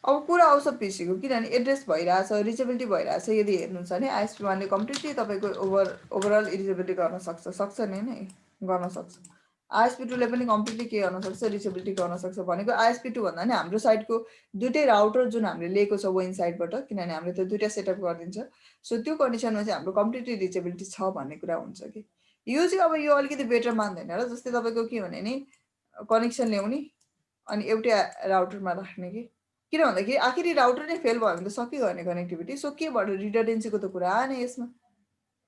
अब कुरा आउँछ पिसीको, किनभने एड्रेस भइरहेछ, रिचेबिलिटी भइरहेछ। यदि हेर्नुहुन्छ भने आइएसपी वानले कम्प्लिटली तपाईँको ओभरअल इलिजिबिलिटी गर्न सक्छ नि होइन, गर्न सक्छ। आइएसपी टूले पनि कम्प्लिटली के गर्न सक्छ, रिचेबिलिटी गर्न सक्छ। भनेको आइएसपी टू भन्दा नि हाम्रो साइडको दुइटै राउटर जुन हामीले लिएको छ वेन साइडबाट, किनभने हामीले त्यो दुइटा सेटअप गरिदिन्छ। सो त्यो कन्डिसनमा चाहिँ हाम्रो कम्प्लिटली रिचेबिलिटी छ भन्ने कुरा हुन्छ कि यो चाहिँ अब यो अलिकति बेटर मान्दैन र। जस्तै तपाईँको के भने नि कनेक्सन ल्याउने अनि एउटै राउटरमा राख्ने कि किन भन्दाखेरि आखिरी राउटर नै फेल भयो भने त सक्यो गर्ने कनेक्टिभिटी। सो के भयो, रिडन्डेन्सीको त कुरा आएन यसमा,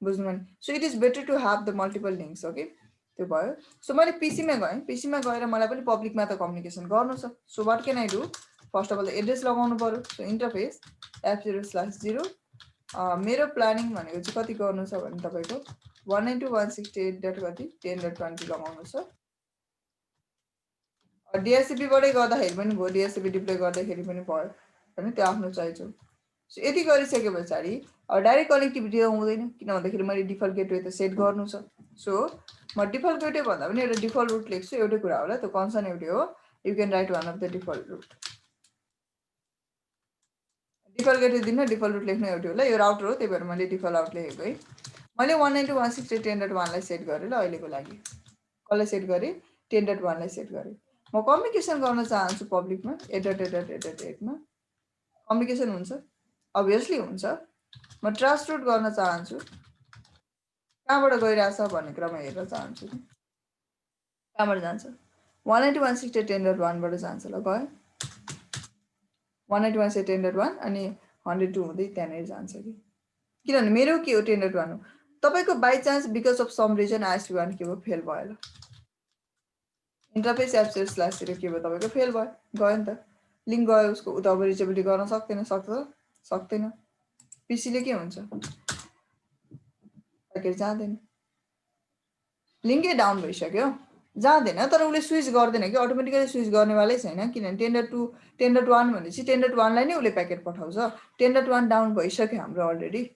बुझ्नु भने। So it is better to have the multiple links, okay त्यो भयो। सो मैले पिसीमा गएँ, पिसीमा गएर मलाई पनि पब्लिकमा त कम्युनिकेसन गर्नु छ। So what can I do, first of all त एड्रेस लगाउनु पऱ्यो। सो इन्टरफेस F0/0 मेरो प्लानिङ भनेको चाहिँ कति गर्नु छ भने तपाईँको 192.168.10.20 लगाउनु छ। डिएससिपीबाटै गर्दाखेरि पनि भयो, डिएससिपी डिप्लोय गर्दाखेरि पनि भयो होइन, त्यो आफ्नो चोइस हो। सो यति गरिसके पछाडि डाइरेक्ट कनेक्टिभिटी त हुँदैन, किन भन्दाखेरि मैले डिफल्ट गेटवे त सेट गर्नु छ। सो म डिफल्ट गेटवे भन्दा पनि एउटा डिफल्ट रुट लेख्छु, एउटै कुरा होला, त्यो कन्सर्न एउटै हो। You can write one of the default route. Default gateway दिन डिफल्ट रुट लेख्नु एउटै होला, यो राउटर हो त्यही भएर मैले डिफल्ट आउट लेखेको है। मैले 192.168.10.1 लाई सेट गरेँ ल अहिलेको लागि। कसलाई सेट गरेँ, 10.1 लाई सेट गरेँ। म कम्युनिकेसन गर्न चाहन्छु पब्लिकमा 8.8.8.8 मा कम्युनिकेसन हुन्छ, अभियसली हुन्छ। म ट्रान्स रुट गर्न चाहन्छु, कहाँबाट गइरहेछ भन्ने कुरा म हेर्न चाहन्छु। कहाँबाट जान्छ, 192.168.10.1 बाट जान्छ ल, गयो 192.168.10.1 अनि 102 हुँदै त्यहाँनिर जान्छ कि किनभने मेरो के हो 10.1 हो। तपाईँको by chance because of some reason ISP one के भयो, फेल भयो ल। इन्टरफेस F0/0 के भयो तपाईँको, फेल भयो, गयो नि त, लिङ्क गयो उसको, उता अब रिचेबिलिटी गर्न सक्दैन, सक्दैन। पिसीले के हुन्छ, प्याकेट जाँदैन, लिङ्कै डाउन भइसक्यो, जाँदैन। तर उसले स्विच गर्दैन कि, अटोमेटिकली स्विच गर्नेवालै छैन, किनभने 10.2 10.1 भनेपछि 10.1 लाई नै उसले प्याकेट पठाउँछ। 10.1 डाउन भइसक्यो हाम्रो अलरेडी।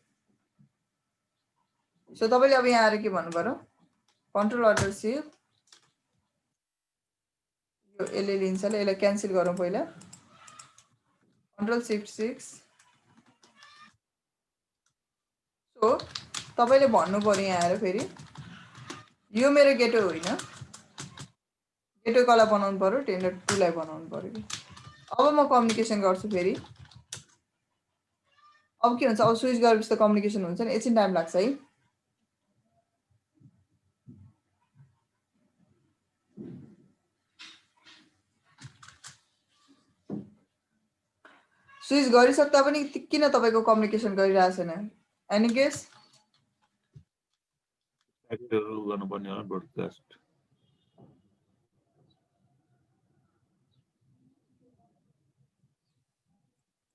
सो तपाईँले अब यहाँ आएर के भन्नु पर्यो, कन्ट्रोल अर्डर सेभ, यो यसले लिन्छ ल, यसलाई क्यान्सल गरौँ पहिला, कन्ट्रोल सिफ्ट 6। सो तपाईँले भन्नु पर्यो यहाँ आएर फेरि, यो मेरो गेटवे होइन, गेटवे कसलाई बनाउनु पर्यो, 10.2 लाई बनाउनु पर्यो कि। अब म कम्युनिकेसन गर्छु फेरि, अब के हुन्छ, अब स्विच गरेपछि त कम्युनिकेसन हुन्छ नि, एकछिन टाइम लाग्छ है। स्विच गरिसक्दा पनि किन तपाईँको कम्युनिकेसन गरिरहेको छैन, एनी गेस? प्याकेटहरू गर्नुपर्ने होला, ब्रोडकास्ट।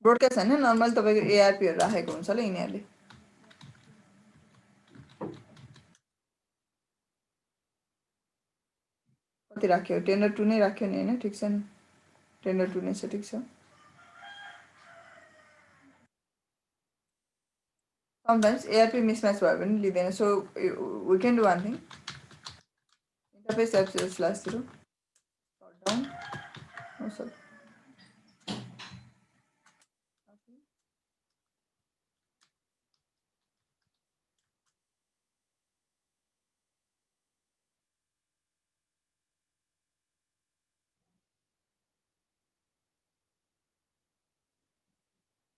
ब्रोडकास्ट होइन, नर्मल तपाईँको एआरपीहरू राखेको हुन्छ ल यिनीहरूले। कति राख्यो, 10.2 नै राख्यो नि होइन, ठिक छ नि, 10.2 नै छ, ठिक छ। समटाइम्स एआरपी मिसम्याच भयो भने लिँदैन। So we can do one thing, FS/0 short down. Oh, sorry.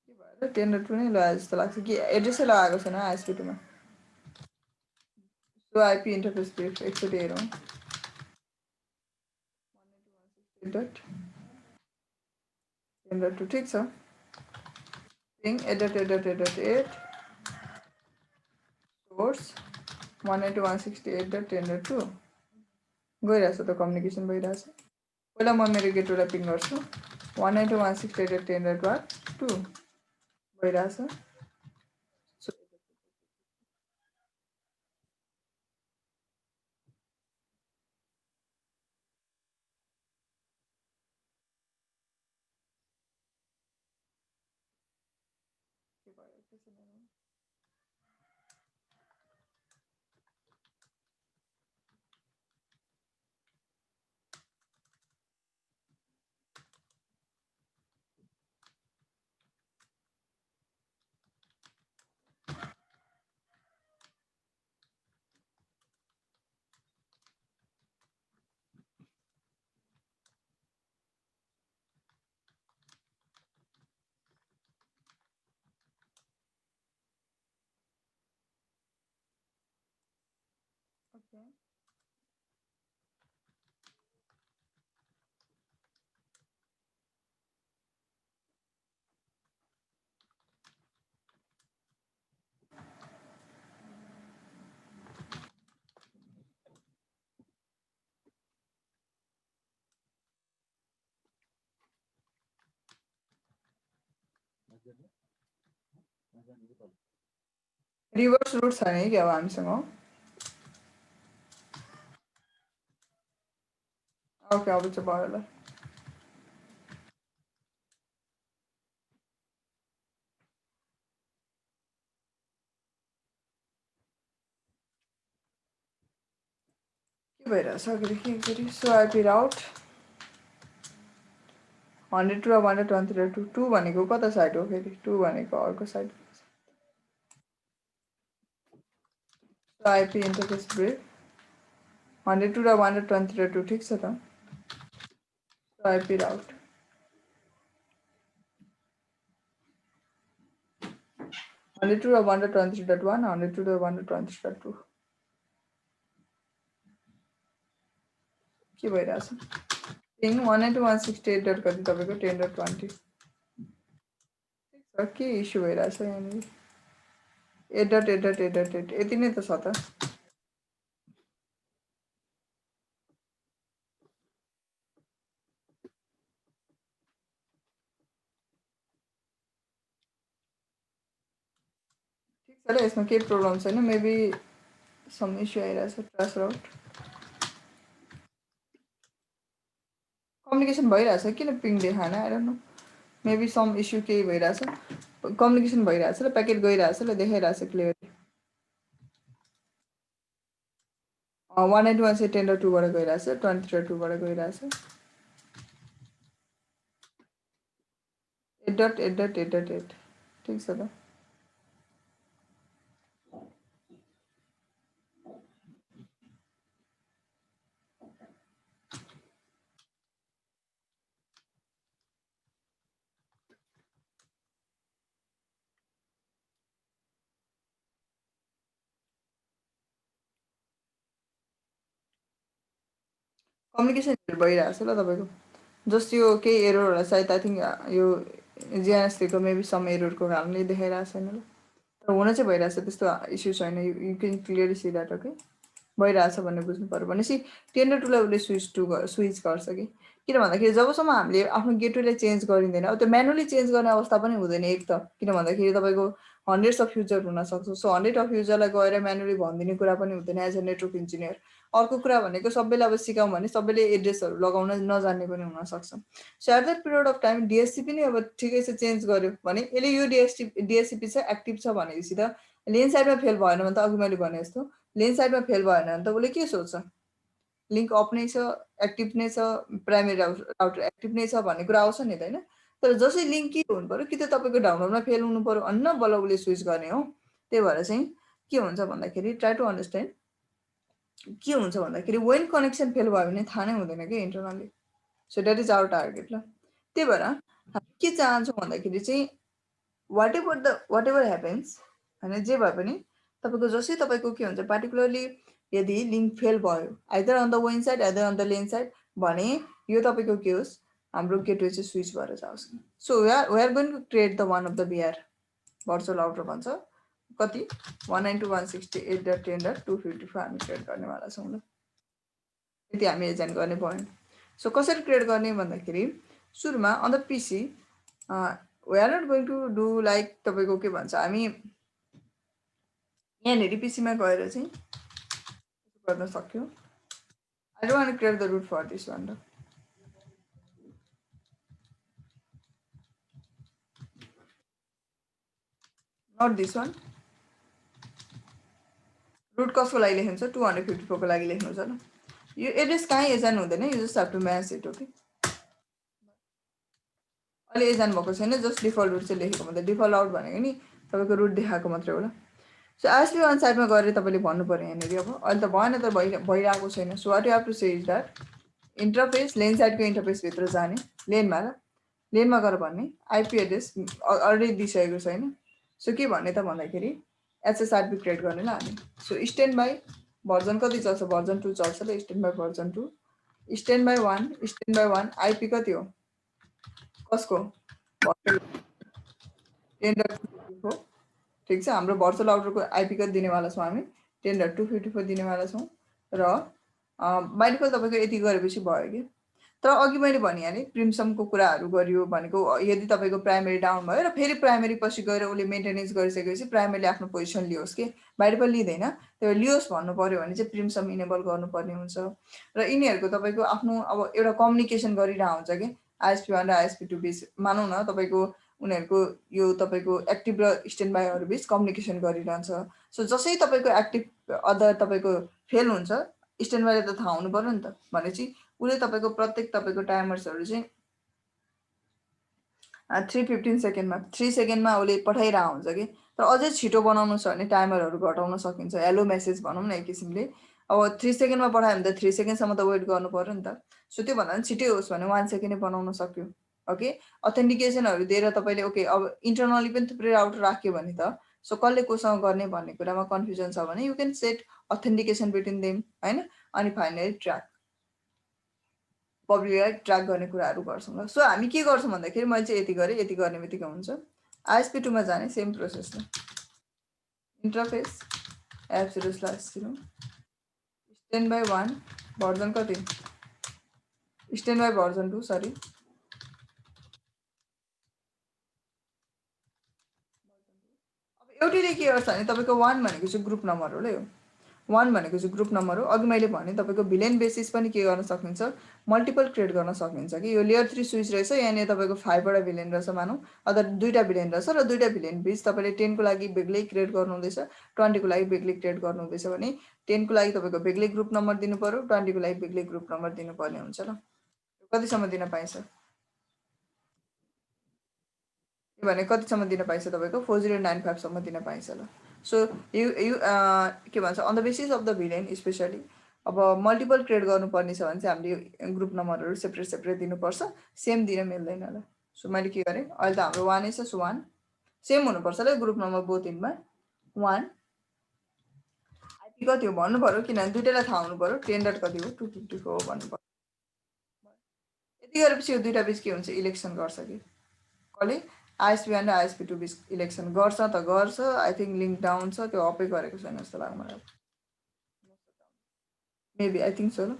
के भएर 10.2 नै लगाए जस्तो लाग्छ कि एड्रेसै लगाएको छैन ISP2 मा। सो IP इन्टरफेस ब्रिफ एकचोटि हेरौँ। 192.10.2 ठिक छ। पिङ 8.8.8.8 सोर्स 192.168.10.2 गइरहेछ त कम्युनिकेसन भइरहेछ। पहिला म मेरो गेटवेलाई पिङ गर्छु 192.168.10.2 भइरहेछ। Okay. रिभर्स रुट छैन है कि अब हामीसँग? ओके अब चाहिँ भयो होला। के भइरहेछ अगाडि के गरी सो आइपी राउट 102 र 123 2 भनेको कता साइड हो फेरि? 2 भनेको अर्को side. So IP interface brief 102 र 123 ठिक छ त। सो आइपी राउट 102 र 123.1 102 र 123.2 के भइरहेछ? पिङ 192.168 डट कति तपाईँको 10.20 के इस्यु भइरहेछ यहाँनिर? 8.8.8.8 यति नै त छ त। ठिक छ र यसमा केही प्रब्लम छैन। मेबी सम इस्यु आइरहेछ ट्रास राउट। कम्युनिकेसन भइरहेछ किन पिङ देखाएन? I don't know. Maybe some issue केही भइरहेछ। कम्युनिकेसन भइरहेछ र प्याकेट गइरहेछ र देखाइरहेछ क्लियरली। 191 चाहिँ 10.2 बाट गइरहेछ 20.2 बाट गइरहेछ। 8.8.8.8 ठिक छ त। कम्युनिकेसन भइरहेछ ल तपाईँको। जस्ट यो केही एरर होला सायद आई थिङ्क यो जिएनएसको मेबी सम एररको कारणले देखाइरहेको छैन ल। तर हुन चाहिँ भइरहेछ त्यस्तो इस्यु छैन। You can clearly see that okay. भइरहेछ भन्ने बुझ्नु पऱ्यो। भनेपछि 10.2 लाई उसले स्विच गर्छ कि किन भन्दाखेरि जबसम्म हामीले आफ्नो गेटवेलाई चेन्ज गरिँदैन अब त्यो म्यानुअली चेन्ज गर्ने अवस्था पनि हुँदैन एक त। किन भन्दाखेरि तपाईँको हन्ड्रेड्स अफ युजर हुनसक्छ। सो 100 अफ युजरलाई गएर म्यानुअली भनिदिने कुरा पनि हुँदैन एज अ नेटवर्क इन्जिनियर। अर्को कुरा भनेको सबैलाई अब सिकाउँ भने सबैले एड्रेसहरू लगाउन नजान्ने पनि हुनसक्छ। So at that period of time DSCP नै अब ठिकै छ चेन्ज गर्यो भने यसले यो डिएससिपी चाहिँ एक्टिभ छ भनेपछि त लेन साइडमा फेल भएन भने त अघि मैले भने जस्तो लेन साइडमा फेल भएन भने त उसले के सोच्छ? लिङ्क अफ नै छ, एक्टिभ नै छ, प्राइमेरी राउटर एक्टिभ नै छ भन्ने कुरा आउँछ नि त होइन। तर जसै लिङ्क के हुनु पऱ्यो, कि त तपाईँको डाउनलोडमा फेल हुनु पऱ्यो अन्न बल्ल उसले स्विच गर्ने हो। त्यही भएर चाहिँ के हुन्छ भन्दाखेरि ट्राई टु अन्डरस्ट्यान्ड के हुन्छ भन्दाखेरि वेन कनेक्सन फेल भयो भने थाहा नै हुँदैन कि internally. So that is our target ल। त्यही भएर हामी के चाहन्छौँ भन्दाखेरि चाहिँ वाट एभर ह्यापन्स होइन, जे भए पनि तपाईँको जसै तपाईँको के हुन्छ पार्टिकुलरली यदि लिङ्क फेल भयो आइदर अन द वेन side either on the LAN side भने यो तपाईँको के होस् हाम्रो गेटवे चाहिँ स्विच भएर जाओस्। So we are going to create the one of the BR virtual router भन्छ कति 192.168.10.254 हामी क्रिएट गर्नेवाला छौँ ल। यति हामी एजेन्ट गर्ने पोइन्ट। सो कसरी क्रिएट गर्ने भन्दाखेरि सुरुमा on the PC we are not going to do like तपाईँको के भन्छ हामी यहाँनिर पिसीमा गएर चाहिँ गर्न सक्यो। I don't want create the route for this one ल। Not this one. रुट कसको लागि लेख्नुहुन्छ 254 को लागि लेख्नुहुन्छ ल। यो एड्रेस कहीँ एजान हुँदैन, यो just have to match it. Okay अहिले एजान भएको छैन, जस्ट डिफल्ट रुट चाहिँ लेखेको मात्रै। डिफल्ट आउट भनेको नि तपाईँको रुट देखाएको मात्रै हो ल। सो आइएसपी वान साइडमा गएर तपाईँले भन्नु पऱ्यो यहाँनिर अब अहिले त भएन त भइरहेको छैन। So what you have to say is that interface LAN साइडको इन्टरफेसभित्र जाने लेनमा ल, लेनमा गएर भन्ने आइपी एड्रेस अलरेडी दिइसकेको छैन। सो के भन्ने त भन्दाखेरि एचएसआरपी क्रिएट गर्ने ल हामी। सो स्ट्यान्ड बाई भर्जन कति चल्छ, भर्जन 2 चल्छ ल। Stand by version 2, stand by 1, stand by 1 IP कति हो कसको 10.254 ठिक छ। हाम्रो भर्चुअल राउटरको आइपी कति दिनेवाला छौँ हामी 10.254 दिनेवाला छौँ र बाइ डिफल्ट तपाईँको यति गरेपछि भयो कि। तर अघि मैले भनिहालेँ प्रिमसमको कुराहरू गरियो भनेको यदि तपाईँको प्राइमेरी डाउन भयो र फेरि प्राइमेरी पछि गएर उसले मेन्टेनेन्स गरिसकेपछि प्राइमेरीले आफ्नो पोजिसन लियोस् कि बाइ डिफल्ट लिँदैन, त्यो लियोस् भन्नु पऱ्यो भने चाहिँ प्रिमसम इनेबल गर्नुपर्ने हुन्छ। र यिनीहरूको तपाईँको आफ्नो अब एउटा कम्युनिकेसन गरिरहेको हुन्छ कि आइएसपी वान र आइएसपी टू बिच मानौँ न तपाईँको उनीहरूको यो तपाईँको एक्टिभ र स्ट्यान्ड बाईहरू बिच कम्युनिकेसन गरिरहन्छ। सो जसै तपाईँको एक्टिभ अदर तपाईँको फेल हुन्छ स्ट्यान्ड बाईले त थाहा हुनु पऱ्यो नि त भनेपछि उसले तपाईँको प्रत्येक तपाईँको टाइमर्सहरू चाहिँ 3:15 सेकेन्डमा 3 सेकेन्डमा उसले पठाइरहेको हुन्छ कि। तर अझै छिटो बनाउनु छ भने टाइमरहरू घटाउन सकिन्छ, हेलो मेसेज भनौँ न एक किसिमले। अब 3 सेकेन्डमा पठायो भने त 3 सेकेन्डसम्म त वेट गर्नु पऱ्यो नि त। सो त्योभन्दा पनि छिटै होस् भने 1 सेकेन्डै बनाउन सक्यो। ओके अथेन्टिकेसनहरू दिएर तपाईँले ओके अब इन्टरनली पनि थुप्रै राउटर राख्यो भने त सो कसले कोसँग गर्ने भन्ने कुरामा कन्फ्युजन छ भने you can set authentication between them होइन। अनि फाइनली ट्र्याक पब्लिकलाई ट्र्याक गर्ने कुराहरू गर्छौँ ल। सो हामी के गर्छौँ भन्दाखेरि मैले चाहिँ यति गरेँ, यति गर्ने बित्तिकै हुन्छ आइएसपी टूमा जाने सेम प्रोसेस ल। Interface F0/0 stand by 1 version कति स्ट्यान्ड बाई भर्जन 2 सरी एउटैले के गर्छ भने तपाईँको 1 भनेको चाहिँ ग्रुप नम्बर हो ल। यो 1 भनेको चाहिँ ग्रुप नम्बर हो। अघि मैले भने तपाईँको भिलेन बेसिस पनि के गर्न सकिन्छ मल्टिपल क्रिएट गर्न सकिन्छ कि यो लेयर 3 स्विच रहेछ यहाँनिर तपाईँको 5 वटा भिलेन रहेछ मानौँ अदर 2टा भिलेन रहेछ र 2टा भिलेन बिच तपाईँले 10 को लागि बेग्लै क्रिएट गर्नुहुँदैछ 20 को लागि बेग्लै क्रिएट गर्नुहुँदैछ भने 10 को लागि तपाईँको बेग्लै ग्रुप नम्बर दिनु पर्यो 20 को लागि बेग्लै ग्रुप नम्बर दिनुपर्ने हुन्छ ल। कतिसम्म दिन पाइन्छ भने कतिसम्म दिन पाइन्छ तपाईँको 4095 सम्म दिन पाइन्छ ल। सो यु के भन्छ on the basis of the VLAN specially अब मल्टिपल क्रिएट गर्नुपर्ने छ भने चाहिँ हामीले ग्रुप नम्बरहरू सेपरेट सेपरेट दिनुपर्छ, सेम दिन मिल्दैन ल। सो मैले के गरेँ अहिले त हाम्रो 1 छ सो 1 सेम हुनुपर्छ ल ग्रुप नम्बर बोथ इनमा 1 आइपी कति हो भन्नु पऱ्यो किनभने दुइटालाई थाहा हुनु पऱ्यो 10 कति हो 254 भन्नु पऱ्यो। यति गरेपछि यो दुइटा बिच के हुन्छ इलेक्सन गर्छ कि कसले आइएसपी वान र आइएसपी टू बिच इलेक्सन गर्छ त गर्छ। आई थिङ्क लिङ्क डाउन छ त्यो अपै गरेको छैन जस्तो लाग्यो मलाई मेबी आई थिङ्क सो ल।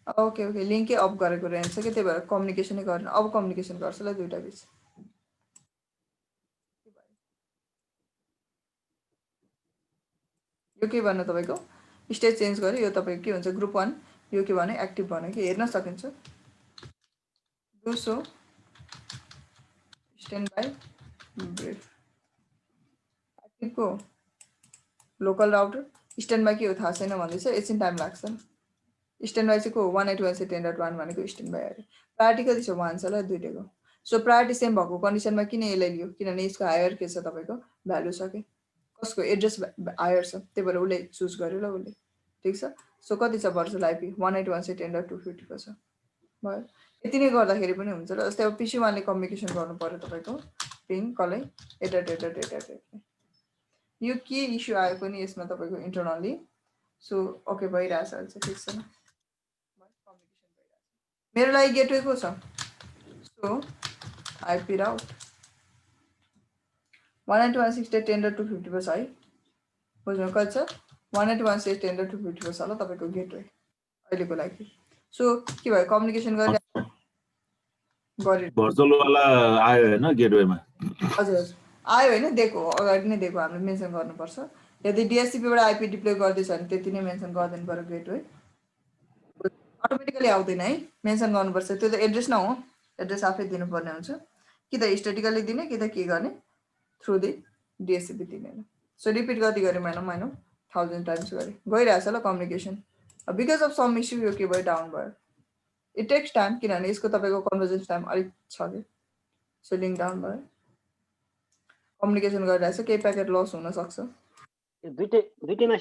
ओके ओके लिङ्कै अफ गरेको रहेछ कि त्यही भएर कम्युनिकेसनै गरेन अब कम्युनिकेसन गर्छ ल दुइटा बिच। यो के भन्नु तपाईँको स्टेज चेन्ज गर्यो यो तपाईँको के हुन्छ ग्रुप 1 यो के भन्यो एक्टिभ भन्यो कि हेर्न सकिन्छ डु स्ट्यान्ड बाई ब्रिफ एक्टिभको लोकल राउटर स्ट्यान्ड बाई के हो थाहा छैन भन्दैछ, एकछिन टाइम लाग्छ। स्ट्यान्ड बाई चाहिँ को हो 181.10.1 भनेको स्ट्यान्ड बाई अरे। प्रायोरिटी कति छ 1 छ ल दुईटैको। सो प्रायोरिटी सेम भएको कन्डिसनमा किन यसलाई लियो, किनभने यसको हायर के छ तपाईँको भ्यालु छ कि कसको एड्रेस हायर छ, त्यही भएर उसले चुज गर्यो ल उसले। ठिक छ। सो कति छ भर्चुअल आइपी 181.10.250 को छ भयो। यति नै गर्दाखेरि पनि हुन्छ र। जस्तै अब पिसी वानले कम्युनिकेसन गर्नु पर्यो तपाईँको पिङ कसलाई एटा यो के इस्यु आयो पनि यसमा तपाईँको इन्टरनली। सो ओके भइरहेछ अहिले चाहिँ ठिक छ। मेरो लागि गेटवे को छ। सो आइपी राउट 191.10.250 को छ है। बुझ्नु कति छ 191.10.250 को छ ल तपाईँको गेटवे अहिलेको लागि। सो के भयो कम्युनिकेसन गरे भर्चुअल वाला आयो हैन गेटवेमा। हजुर हजुर आयो होइन, दिएको अगाडि नै दिएको, हामीले मेन्सन गर्नुपर्छ। यदि डिएससिपीबाट आइपी डिप्लोय गर्दैछ भने त्यति नै मेन्सन गरिदिनु पर्यो गेटवे, अटोमेटिकली आउँदैन है, मेन्सन गर्नुपर्छ। त्यो त एड्रेस न हो, एड्रेस आफै दिनुपर्ने हुन्छ, कि त स्ट्याटिकली दिने कि त के गर्ने थ्रु दि डिएससिपी दिने। सो रिपिट कति गरेँ मैनौँ 1000 टाइम्स गरेँ, गइरहेछ ल communication. Because of some issue यो के भयो डाउन भयो। इट टेक्स टाइम, किनभने यसको तपाईँको कन्भर्जेन्स टाइम अलिक छ कि। सो लिङ्क डाउन भयो, कम्युनिकेसन गरिरहेछ, केही प्याकेट लस हुनसक्छ। दुईटैमा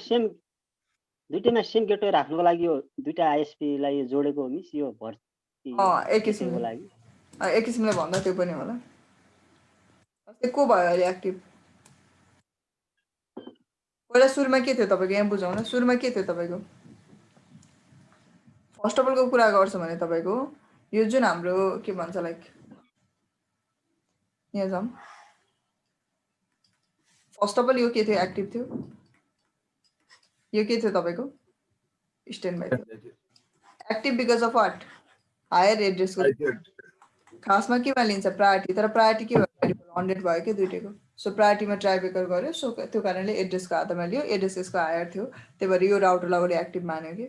सेम गेटवे राख्नुको लागि यो दुईटा आइएसपीलाई जोडेको हो मिस यो एक किसिमले भन्दा त्यो पनि होला। जस्तै को भयो अहिले एक्टिभ, पहिला सुरुमा के थियो तपाईँको यहाँ बुझाउन। सुरुमा के थियो तपाईँको फर्स्ट अफ अलको कुरा गर्छ भने तपाईँको यो जुन हाम्रो के भन्छ लाइक यहाँ जाउँ। फर्स्ट अफ अल यो के थियो एक्टिभ थियो, यो के थियो तपाईँको स्ट्यान्ड बाई थियो। Active because of what higher एड्रेसको खासमा केमा लिन्छ प्रायोरिटी, तर प्रायोरिटी के भयो 100 भयो कि दुईटैको। सो प्रायोरिटीमा ट्राइब्रेकर गर्यो, सो त्यो कारणले एड्रेसको आधारमा लियो, एड्रेस यसको हायर थियो, त्यही भएर यो राउटरलाई उसले एक्टिभ मान्यो कि।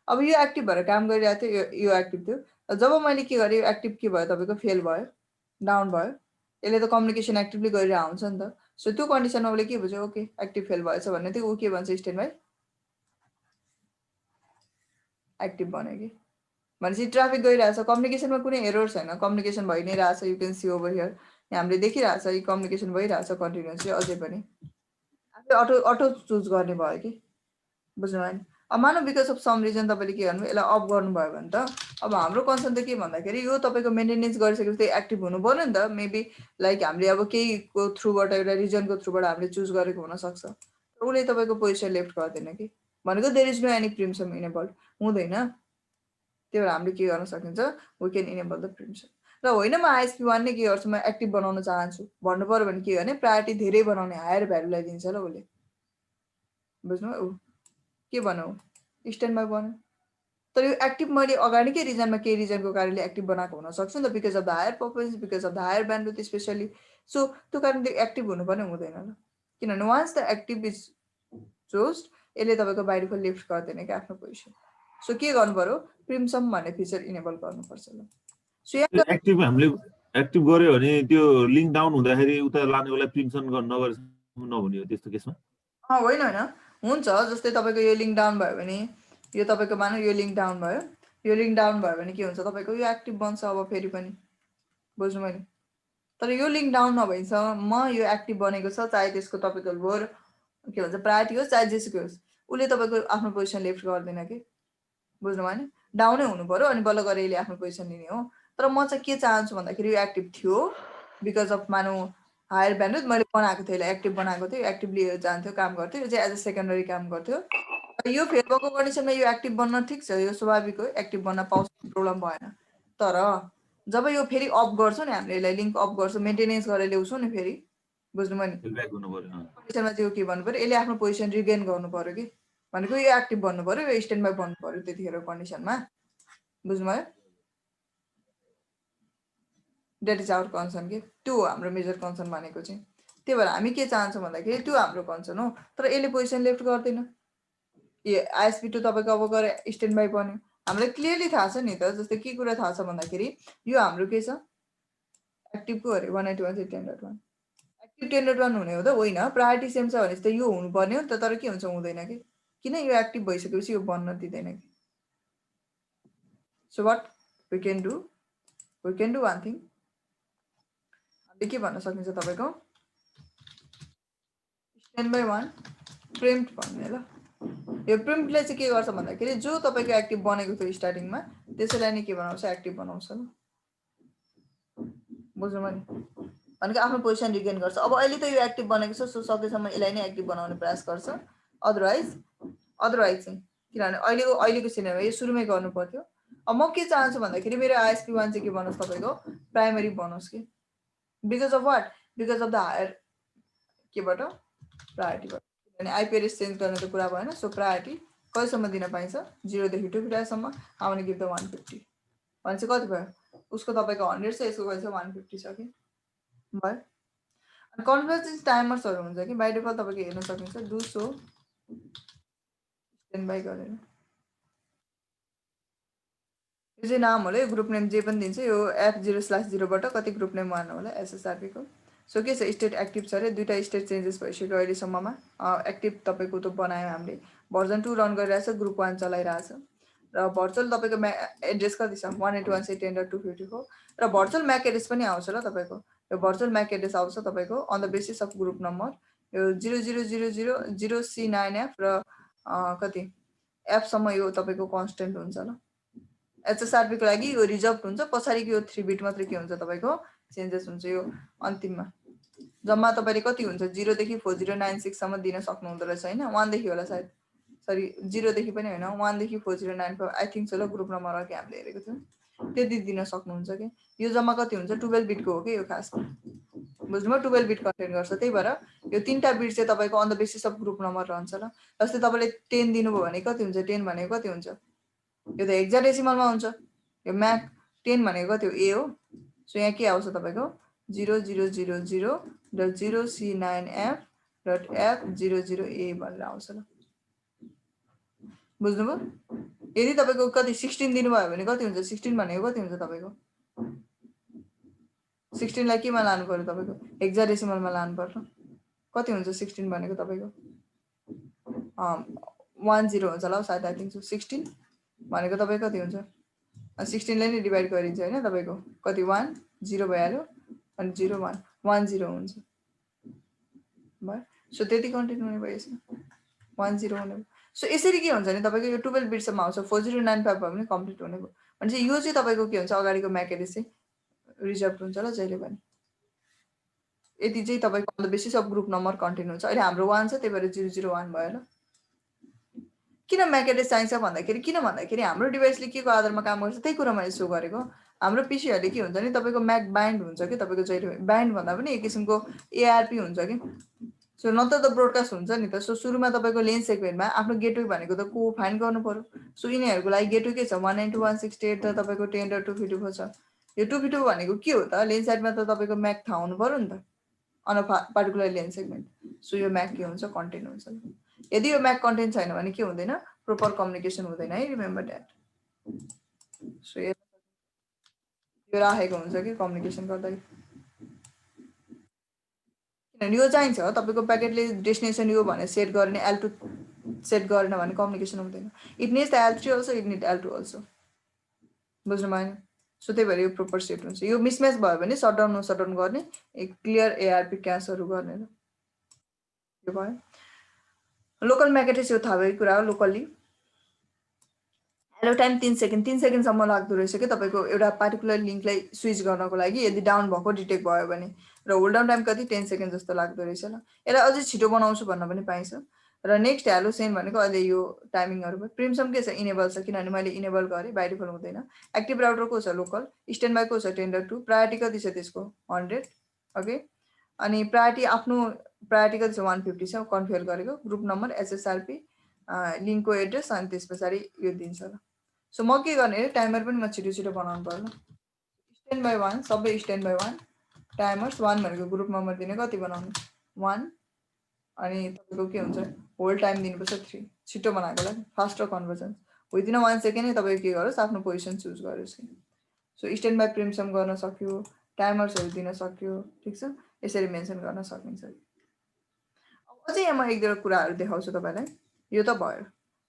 अब यो एक्टिभ भएर काम गरिरहेको थियो, यो एक्टिभ थियो। जब मैले के गरेँ यो एक्टिभ के भयो तपाईँको फेल भयो, डाउन भयो। यसले त कम्युनिकेसन एक्टिभली गरिरहेको हुन्छ नि त। सो त्यो कन्डिसनमा उसले के बुझ्यो ओके एक्टिभ फेल भएछ भन्ने थियो, ऊ के भन्छ स्ट्यान्ड बाई एक्टिभ भन्यो कि। भनेपछि ट्राफिक गइरहेछ, कम्युनिकेसनमा कुनै एरर छैन, कम्युनिकेसन भइ नै रहेछ। You can see over here, यहाँ हामीले देखिरहेछ यो कम्युनिकेसन भइरहेछ कन्टिन्युसली अझै पनि। आफै अटो चुज गर्ने भयो कि, बुझ्नु भयो नि। अब मानव बिकज अफ सम रिजन तपाईँले के गर्नु यसलाई अफ गर्नुभयो भने त अब हाम्रो कन्सर्न त के भन्दाखेरि यो तपाईँको मेन्टेनेन्स गरिसकेपछि एक्टिभ हुनु पऱ्यो नि त। मेबी लाइक हामीले अब केहीको थ्रुबाट एउटा रिजनको थ्रुबाट हामीले चुज गरेको हुनसक्छ, उसले तपाईँको पोजिसन लेफ्ट गर्दैन कि भनेको there is no any preempt enabled हुँदैन। त्यही भएर हामीले के गर्न सकिन्छ we can enable the preempt. र होइन म आइएसपी वान नै के गर्छु म एक्टिभ बनाउन चाहन्छु भन्नु पऱ्यो भने के गर्ने प्रायोरिटी धेरै बनाउने हायर भ्यालुलाई दिन्छ ल उसले। बुझ्नु के बनाऊ स्ट्यान्ड बाई बनाऊ, तर यो एक्टिभ मैले अगाडिकै रिजनमा केही रिजनको कारणले एक्टिभ बनाएको हुनसक्छ नि त, because of the higher performance, because of the higher bandwidth specially. सो त्यो कारणले एक्टिभ हुनुपर्ने हुँदैन ल, किनभने once the active is chosen यसले तपाईँको बाई डिफल्ट लिफ्ट गर्दैन कि आफ्नो पोजिसन। सो के गर्नु पर्यो प्रिम्सम भन्ने फिचर इनेबल गर्नुपर्छ ल। सो यहाँ एक्टिभ हामीले एक्टिभ गर्यो भने त्यो लिङ्क डाउन हुँदाखेरि उता लानेकोलाई प्रिम्सन नहुने हो त्यस्तो केसमा। होइन हुन्छ, जस्तै तपाईँको यो लिङ्क डाउन भयो भने यो तपाईँको मानौ यो लिङ्क डाउन भयो, यो लिङ्क डाउन भयो भने के हुन्छ तपाईँको यो एक्टिभ बन्छ अब फेरि पनि, बुझ्नु मैले। तर यो लिङ्क डाउन नभएसम्म यो एक्टिभ बनेको छ, चाहे त्यसको तपाईँको लोर के भन्छ प्रायोरिटी होस् चाहे जेसुकै होस्, उसले तपाईँको आफ्नो पोजिसन लेफ्ट गर्दैन कि, बुझ्नु भयो नि। डाउनै हुनु पऱ्यो अनि बल्ल गएर यसले आफ्नो पोजिसन लिने हो। तर म चाहिँ के चाहन्छु भन्दाखेरि यो एक्टिभ थियो बिकज अफ मानौ हायर ब्यान्डविड्थ मैले बनाएको थिएँ, यसलाई एक्टिभ बनाएको थियो, एक्टिभली जान्थ्यो काम गर्थ्यो, यो चाहिँ एज अ सेकेन्डरी काम गर्थ्यो। यो फेल भएको कन्डिसनमा यो एक्टिभ बन्न ठिक छ, यो स्वाभाविक हो, एक्टिभ बन्न पाउँछ, प्रब्लम भएन। तर जब यो फेरि अफ गर्छौँ नि हामीले यसलाई लिङ्क अफ गर्छौँ मेन्टेनेन्स गरेर ल्याउँछौँ नि फेरि, बुझ्नु भयो नि, कन्डिसनमा चाहिँ यो के भन्नु पऱ्यो यसले आफ्नो पोजिसन रिगेन गर्नु पऱ्यो कि भनेको यो एक्टिभ भन्नु पऱ्यो, यो स्ट्यान्ड बाई भन्नु पऱ्यो त्यतिखेर कन्डिसनमा, बुझ्नुभयो। द्याट इज आवर कन्सर्न कि त्यो हो हाम्रो मेजर कन्सर्न भनेको चाहिँ। त्यही भएर हामी के चाहन्छौँ भन्दाखेरि त्यो हाम्रो कन्सर्न हो, तर यसले पोजिसन लेफ्ट गर्दैन। ए आइएसपी2 तपाईँको अब गएर स्ट्यान्ड बाई बन्यो, हामीलाई क्लियरली थाहा छ नि त। जस्तै के कुरा थाहा छ भन्दाखेरि यो हाम्रो के छ एक्टिभको अरे 191.10.1 एक्टिभ 10.1 हुने हो त होइन, प्रायोरिटी सेम छ भने त यो हुनुपर्ने हो नि त, तर के हुन्छ हुँदैन कि किन यो एक्टिभ भइसकेपछि यो बन्न दिँदैन कि so what we can do one thing हामीले के भन्न सकिन्छ तपाईँको स्ट्यान्ड बाई वान प्रिम्प्ट भन्ने ल यो प्रिम्प्टले चाहिँ के गर्छ भन्दाखेरि जो तपाईँको एक्टिभ बनेको थियो स्टार्टिङमा त्यसैलाई नै के बनाउँछ एक्टिभ बनाउँछ ल बुझ्नुभयो नि भनेको आफ्नो पोजिसन रिगेन गर्छ अब अहिले त यो एक्टिभ बनेको छ सो सकेसम्म यसलाई नै एक्टिभ बनाउने प्रयास गर्छ अदरवाइज चाहिँ किनभने अहिलेको सिनेमा यो सुरुमै गर्नु पर्थ्यो अब म के चाहन्छु भन्दाखेरि मेरो ISP1 चाहिँ के बनोस् तपाईँको प्राइमरी बनोस् कि because of what because of the higher केबाट प्रायोरिटीबाट किनभने IP एड्रेस चेन्ज गर्ने त कुरा भएन सो प्रायोरिटी कहिलेसम्म दिन पाइन्छ 0 देखि 250सम्म आउने गिभ द 150 भने चाहिँ कति भयो उसको तपाईँको 100 छ यसको कति छ 150 छ कि भयो अनि कन्भर्जेन्स टाइमर्सहरू हुन्छ कि बाइ डिफल्ट तपाईँको हेर्न सक्नुहुन्छ डु सो स्ट्यान्ड बाई गरेर यो चाहिँ नाम होला यो ग्रुप नेम जे पनि दिन्छ यो F0/0बाट कति ग्रुप नेम 1 होला SSRP को सो के छ स्टेट एक्टिभ छ अरे दुईटा स्टेट चेन्जेस भइसक्यो अहिलेसम्ममा एक्टिभ तपाईँको त बनायो हामीले भर्जन 2 रन गरिरहेछ ग्रुप 1 चलाइरहेछ र भर्चुअल तपाईँको एड्रेस कति छ 181.10.254 र भर्चुअल म्याक एड्रेस पनि आउँछ ल तपाईँको यो भर्चुअल म्याक एड्रेस आउँछ तपाईँको on the basis of group number यो 00000C9F र कति एफसम्म यो तपाईँको कन्स्टेन्ट हुन्छ ल SSRP को लागि यो रिजर्भ हुन्छ पछाडिको यो 3 बिट मात्रै के हुन्छ तपाईँको चेन्जेस हुन्छ यो अन्तिममा जम्मा तपाईँले कति हुन्छ 0 देखि 4096 सम्म दिन सक्नुहुँदो रहेछ हैन 1 देखि होला सायद सरी 0 देखि पनि हैन 1 देखि 4095 आई थिंक सो ल ग्रुप नम्बर अघि हामीले हेरेको थियौं त्यति दिन सक्नुहुन्छ के यो जम्मा कति हुन्छ 12 बिटको हो के यो खासमा बुझ्नुभयो 12 बिट कन्टेन्ट गर्छ त्यही भएर यो तीनटा बिट चाहिँ तपाईँको on the basis of group number रहन्छ ल जस्तै तपाईँले 10 दिनुभयो भने कति हुन्छ 10 भनेको कति हुन्छ यो त हेक्साडेसिमलमा हुन्छ यो म्याक 10 भनेको कति हो ए हो सो यहाँ के आउँछ तपाईको 0000.0C9F.F00A भनेर आउँछ ल बुझ्नुभयो यदि तपाईको कति 16 दिनुभयो भने कति हुन्छ 16 भनेको कति हुन्छ तपाईको 16 लाई केमा लानु पर्यो तपाईको हेक्साडेसिमलमा लानु पर्छ कति हुन्छ 16 भनेको तपाईको 10 हुन्छ ल सायद आई थिंक सो 16 भनेको तपाईको कति हुन्छ 16 लाई नै डिभाइड गरिन्छ हैन तपाईको कति 1 0 भइहाल्यो अनि 0 1 1 0 हुन्छ भयो सो त्यति कन्टेन्ट हुने भयो यसमा 1 0 हुने सो यसरी के हुन्छ नि तपाईको यो 12 बिट सम्म आउँछ 4095 भयो भने कम्प्लिट हुने भयो भने यो चाहिँ तपाईको के हुन्छ अगाडिको म्याक एड्रेस चाहिँ रिजर्भ हुन्छ ल जहिले पनि यति चाहिँ तपाईको on the basis of group number content हुन्छ अहिले हाम्रो 1 छ त्यही भएर 001 भयो ल किन म्याक एड्रेस चाहिन्छ भन्दाखेरि किन भन्दाखेरि हाम्रो डिभाइसले के को आधारमा काम गर्छ त्यही कुरा मैले सो गरेको हाम्रो पीसीहरुले के हुन्छ नि तपाईको म्याक बाइन्ड हुन्छ कि तपाईको जहिले बाइन्ड भन्दा पनि एक किसिमको एआरपी हुन्छ कि सो न त ब्रोडकास्ट हुन्छ नि त सो सुरुमा तपाईको लेन सेगमेन्टमा आफ्नो गेटवे भनेको त को फाइन्ड गर्नु पर्यो सो यिनीहरुको लागि गेटवे के छ 192.168 त तपाईको 10.254 छ यो 252 भनेको के हो त लेन साइडमा त तपाईको म्याक थाहा हुनु पर्यो नि त on particular LAN segment so यो म्याक के हुन्छ कन्टेन्ट हुन्छ यदि यो म्याक कन्टेन्ट छैन भने के हुँदैन प्रोपर कम्युनिकेसन हुँदैन है रिमेम्बर दैट सो यो राखेको हुन्छ कि कम्युनिकेसन गर्दा किनभने यो चाहिन्छ तपाईको प्याकेटले डेस्टिनेसन यो भने सेट गर्ने L2 सेट गरेन भने कम्युनिकेसन हुँदैन it needs the L3 also it need L2 also बुझ्नु भएन सो त्यही भएर यो प्रोपर सेट हुन्छ यो मिसम्याच भयो भने सटडाउन गर्ने एक क्लियर एआरपी क्याशहरु गर्ने यो भयो लोकल म्याक एड्रेस यो थाहा भएको कुरा हो लोकली हेलो टाइम 3 सेकेन्ड सम्म लाग्दो रहेछ के तपाईको एउटा पार्टिकुलर लिंकलाई स्विच गर्नको लागि यदि डाउन भएको डिटेक्ट भयो भने र होल्ड डाउन टाइम कति 10 सेकेन्ड जस्तो लाग्दो रहेछ ल यसलाई अझै छिटो बनाउँछु भन्न पनि पाइन्छ र नेक्स्ट हेलो सेन भनेको अहिले यो टाइमिङहरु भयो प्रिमसम के छ इनेबल छ किनभने मैले इनेबल गरे बाइ डिफल्ट हुँदैन एक्टिभ राउटर को छ लोकल स्ट्यान्ड बाइ को छ 10.2 प्रायोरिटी कति छ त्यसको 100 ओके अनि प्रायोरिटी आफ्नो प्रायोरिटी कति छ 150 छ कन्फिगर गरेको ग्रुप नम्बर SSRP लिंकको एड्रेस अनि त्यसपछि यो दिन्छ ल सो म के गर्ने टाइमर पनि म छिटो बनाउनु पर्यो स्ट्यान्ड बाइ 1 सबै स्ट्यान्ड बाइ 1 टाइमर्स 1 भनेको ग्रुप नम्बर दिने कति बनाउनु 1 अनि तपाईको के हुन्छ होल्ड टाइम दिनुपर्छ 3 छिटो बनाएको लागि फास्टर कन्भर्जन विदिन 1 सेकेन्ड नै तपाईको के गरोस् आफ्नो पोजिसन चुज गरोस् सो स्ट्यान्ड बाइ प्रिमसम गर्न सक्यो टाइमर्सहरु दिन सक्यो ठीक छ यसरी मेन्सन गर्न सकिन्छ अब अझै म एक दुईवटा कुराहरु देखाउँछु तपाईलाई यो त भयो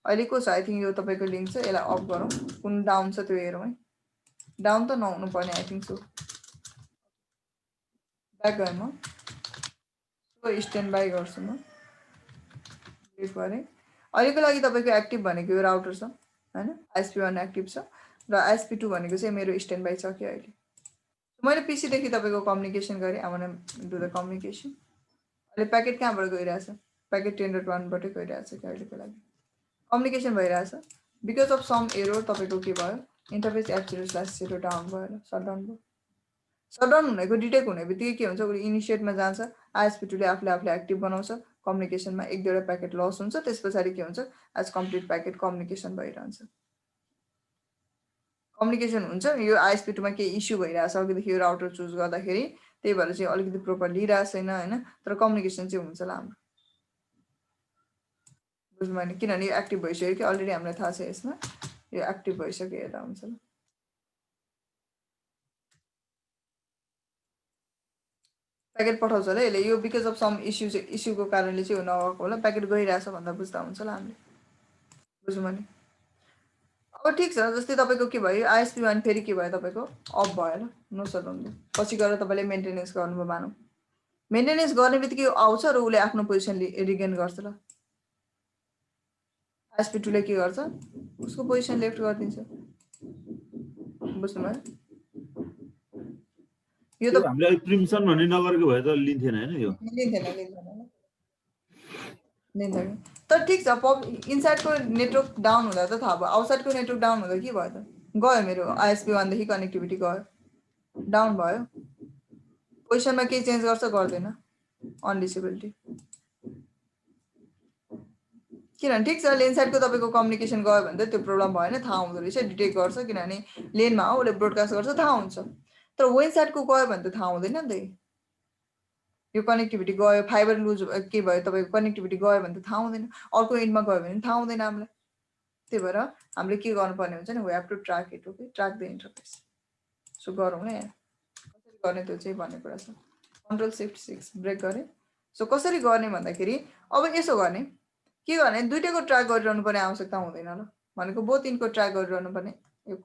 अहिले को छ आई थिंक यो तपाईको लिंक छ यसलाई अफ गरौँ कुन डाउन छ त्यो हेरौँ है डाउन त नहुनु पर्ने आई थिंक सो ब्याक गए म सो स्ट्यान्ड बाई गर्छु म क्लिक गरेँ अहिलेको लागि तपाईको एक्टिभ भनेको यो राउटर छ हैन ISP1 एक्टिभ छ र ISP2 भनेको चाहिँ मेरो स्ट्यान्ड बाई छ कि अहिले मैले पीसी देखि तपाईको कम्युनिकेसन गरेँ I want do the communication अहिले प्याकेट कहाँबाट गइरहेछ प्याकेट 10.1 बाटै गइरहेछ कि अहिलेको लागि कम्युनिकेसन भइरहेछ बिकज अफ सम एरर तपाईको के भयो इन्टरफेस F0/0 डाउन भयो शटडाउन भयो शटडाउन हुनेको डिटेक्ट हुने बित्तिकै के हुन्छ उसले इनिसिएटमा जान्छ ISP2 ले आफूले एक्टिभ बनाउँछ कम्युनिकेसनमा एक दुईवटा प्याकेट लस हुन्छ त्यसपछि के हुन्छ एज कम्प्लिट प्याकेट कम्युनिकेसन भइरहन्छ कम्युनिकेसन हुन्छ यो ISP2 मा के इस्यु भइरहेछ अघिदेखि यो राउटर चुज गर्दाखेरि त्यही भएर चाहिँ अलिकति प्रोपर लिइरहेको छैन हैन तर कम्युनिकेसन चाहिँ हुन्छ ल हाम्रो बुझ्नु भएन किनभने यो एक्टिभ भइसक्यो कि अलरेडी हामीलाई थाहा छ यसमा यो एक्टिभ भइसक्यो हेर्दा हुन्छ ल प्याकेट पठाउँछ ल यसले यो बिकज अफ सम इस्युको कारणले चाहिँ नगएको होला प्याकेट गइरहेछ भन्दा बुझ्दा हुन्छ ल हामीले बुझ्नु भने अब ठिक छ जस्तै तपाईको के भयो ISP1 फेरि के भयो तपाईको अफ भयो ल नो शटडाउन पछि गएर तपाईले मेन्टेनेन्स गर्नुभयो मानौ मेन्टेनेन्स गर्ने बित्तिकै आउँछ र उसले आफ्नो पोजिसन रिगेन गर्छ ल ISP2 ले के गर्छ उसको पोजिसन लेफ्ट गरिदिन्छ बुझ्नु भयो यो त हामीले प्रिम्सन भन्ने नगरेको भए त लिन्थेन हैन यो लिँदैन तर ठिक छ इनसाइडको नेटवर्क डाउन हुँदा त थाहा भयो आउटसाइडको नेटवर्क डाउन हुँदा के भयो त गयो मेरो ISP1 देखि कनेक्टिभिटी गयो डाउन भयो पोजिसनमा केही चेन्ज गर्छ गर्दैन अनडिसेबिलिटी किनभने ठिक छ लेन साइडको तपाईँको कम्युनिकेसन गयो भने त त्यो प्रब्लम भएन थाहा हुँदो रहेछ डिटेक्ट गर्छ किनभने लेनमा हो उसले ब्रोडकास्ट गर्छ थाहा हुन्छ तर वेन साइडको गयो भने त थाहा हुँदैन नि त यो कनेक्टिभिटी गयो फाइबर लुज के भयो तपाईँको कनेक्टिभिटी गयो भने त थाहा हुँदैन अर्को एन्डमा गयो भने थाहा हुँदैन हामीलाई त्यही भएर हामीले के गर्नुपर्ने हुन्छ नि we have to track it okay track the interface so गरौँ न यहाँ कसरी गर्ने त्यो चाहिँ भन्ने कुरा छ Ctrl+Shift+6 ब्रेक गरेँ सो कसरी गर्ने भन्दाखेरि अब यसो गर्ने के गर्ने दुईटैको ट्र्याक गरिरहनु पर्ने आवश्यकता हुँदैन ल भनेको बोथ इनको ट्र्याक गरिरहनु पर्ने यो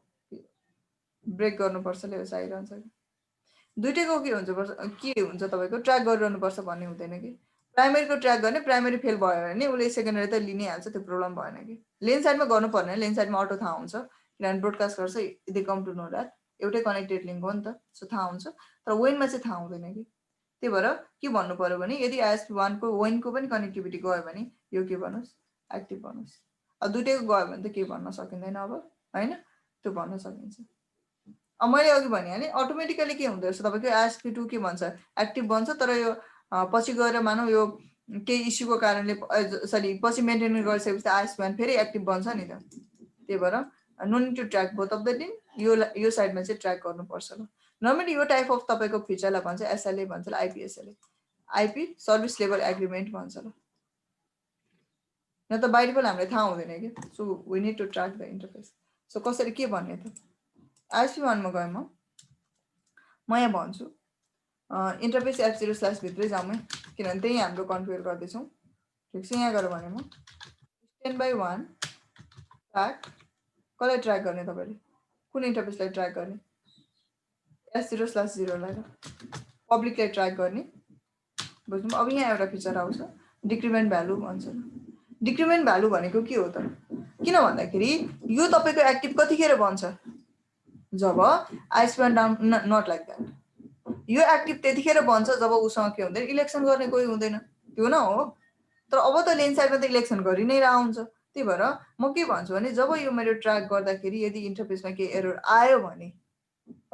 ब्रेक गर्नुपर्छ ल यो आइरहन्छ दुईटैको के हुन्छ तपाईँको ट्र्याक गरिरहनु पर्छ भन्ने हुँदैन कि प्राइमेरीको ट्र्याक गर्ने प्राइमेरी फेल भयो भने उसले सेकेन्डरी त लिनै हाल्छ त्यो प्रब्लम भएन कि लेन साइडमा गर्नु पर्ने लेन साइडमा अटो थाहा हुन्छ किनभने ब्रोडकास्ट गर्छ they come to know that एउटै कनेक्टेड लिङ्क हो नि त सो थाहा हुन्छ तर वेनमा चाहिँ थाहा हुँदैन कि त्यही भएर के भन्नु पर्यो भने यदि ISP1 को वेनको पनि कनेक्टिभिटी गयो भने यो के भन्नुहोस् एक्टिभ भन्नुहोस् अब दुईटैको गयो भने त के भन्न सकिँदैन अब होइन त्यो भन्न सकिन्छ अब मैले अघि भनिहालेँ अटोमेटिकली के हुँदो रहेछ तपाईँको ISP2 के भन्छ एक्टिभ बन्छ तर यो पछि गएर मानौ यो केही इस्युको कारणले सरी पछि मेन्टेन गरिसकेपछि ISP1 फेरि एक्टिभ बन्छ नि त त्यही भएर no need to track both of the link यो साइडमा चाहिँ ट्र्याक गर्नुपर्छ ल नर्मली यो टाइप अफ तपाईँको फिचरलाई भन्छ SLA भन्छ ल IPSLA IP service level agreement भन्छ ल न त बाइ डिफल्ट हामीलाई थाहा हुँदैन कि so we need to track the interface so कसरी के भन्ने त ISP1 मा गएँ म यहाँ भन्छु इन्टरफेस F0/ भित्रै जाउँ है किनभने त्यही हाम्रो कन्फिगर गर्दैछौँ ठिक छ यहाँ गएर भने म 10/1 ट्र्याक कसलाई ट्र्याक गर्ने तपाईँले कुन इन्टरफेसलाई ट्र्याक गर्ने F0/0 लाई पब्लिकलाई ट्र्याक गर्ने बुझ्नु अब यहाँ एउटा फिचर आउँछ डिक्रिमेन्ट भ्यालु भन्छ डिक्रिमेन्ट भ्यालु भनेको के हो त किन भन्दाखेरि यो तपाईँको एक्टिभ कतिखेर बन्छ जब ISP1 down not like that यो एक्टिभ त्यतिखेर बन्छ जब उसँग के हुँदैन इलेक्सन गर्ने कोही हुँदैन त्यो न हो तर अब त लेन साइडमा त इलेक्सन गरि नै रह हुन्छ त्यही भएर म के भन्छु भने जब यो मेरो ट्र्याक गर्दाखेरि यदि इन्टरफेसमा केही एरर आयो भने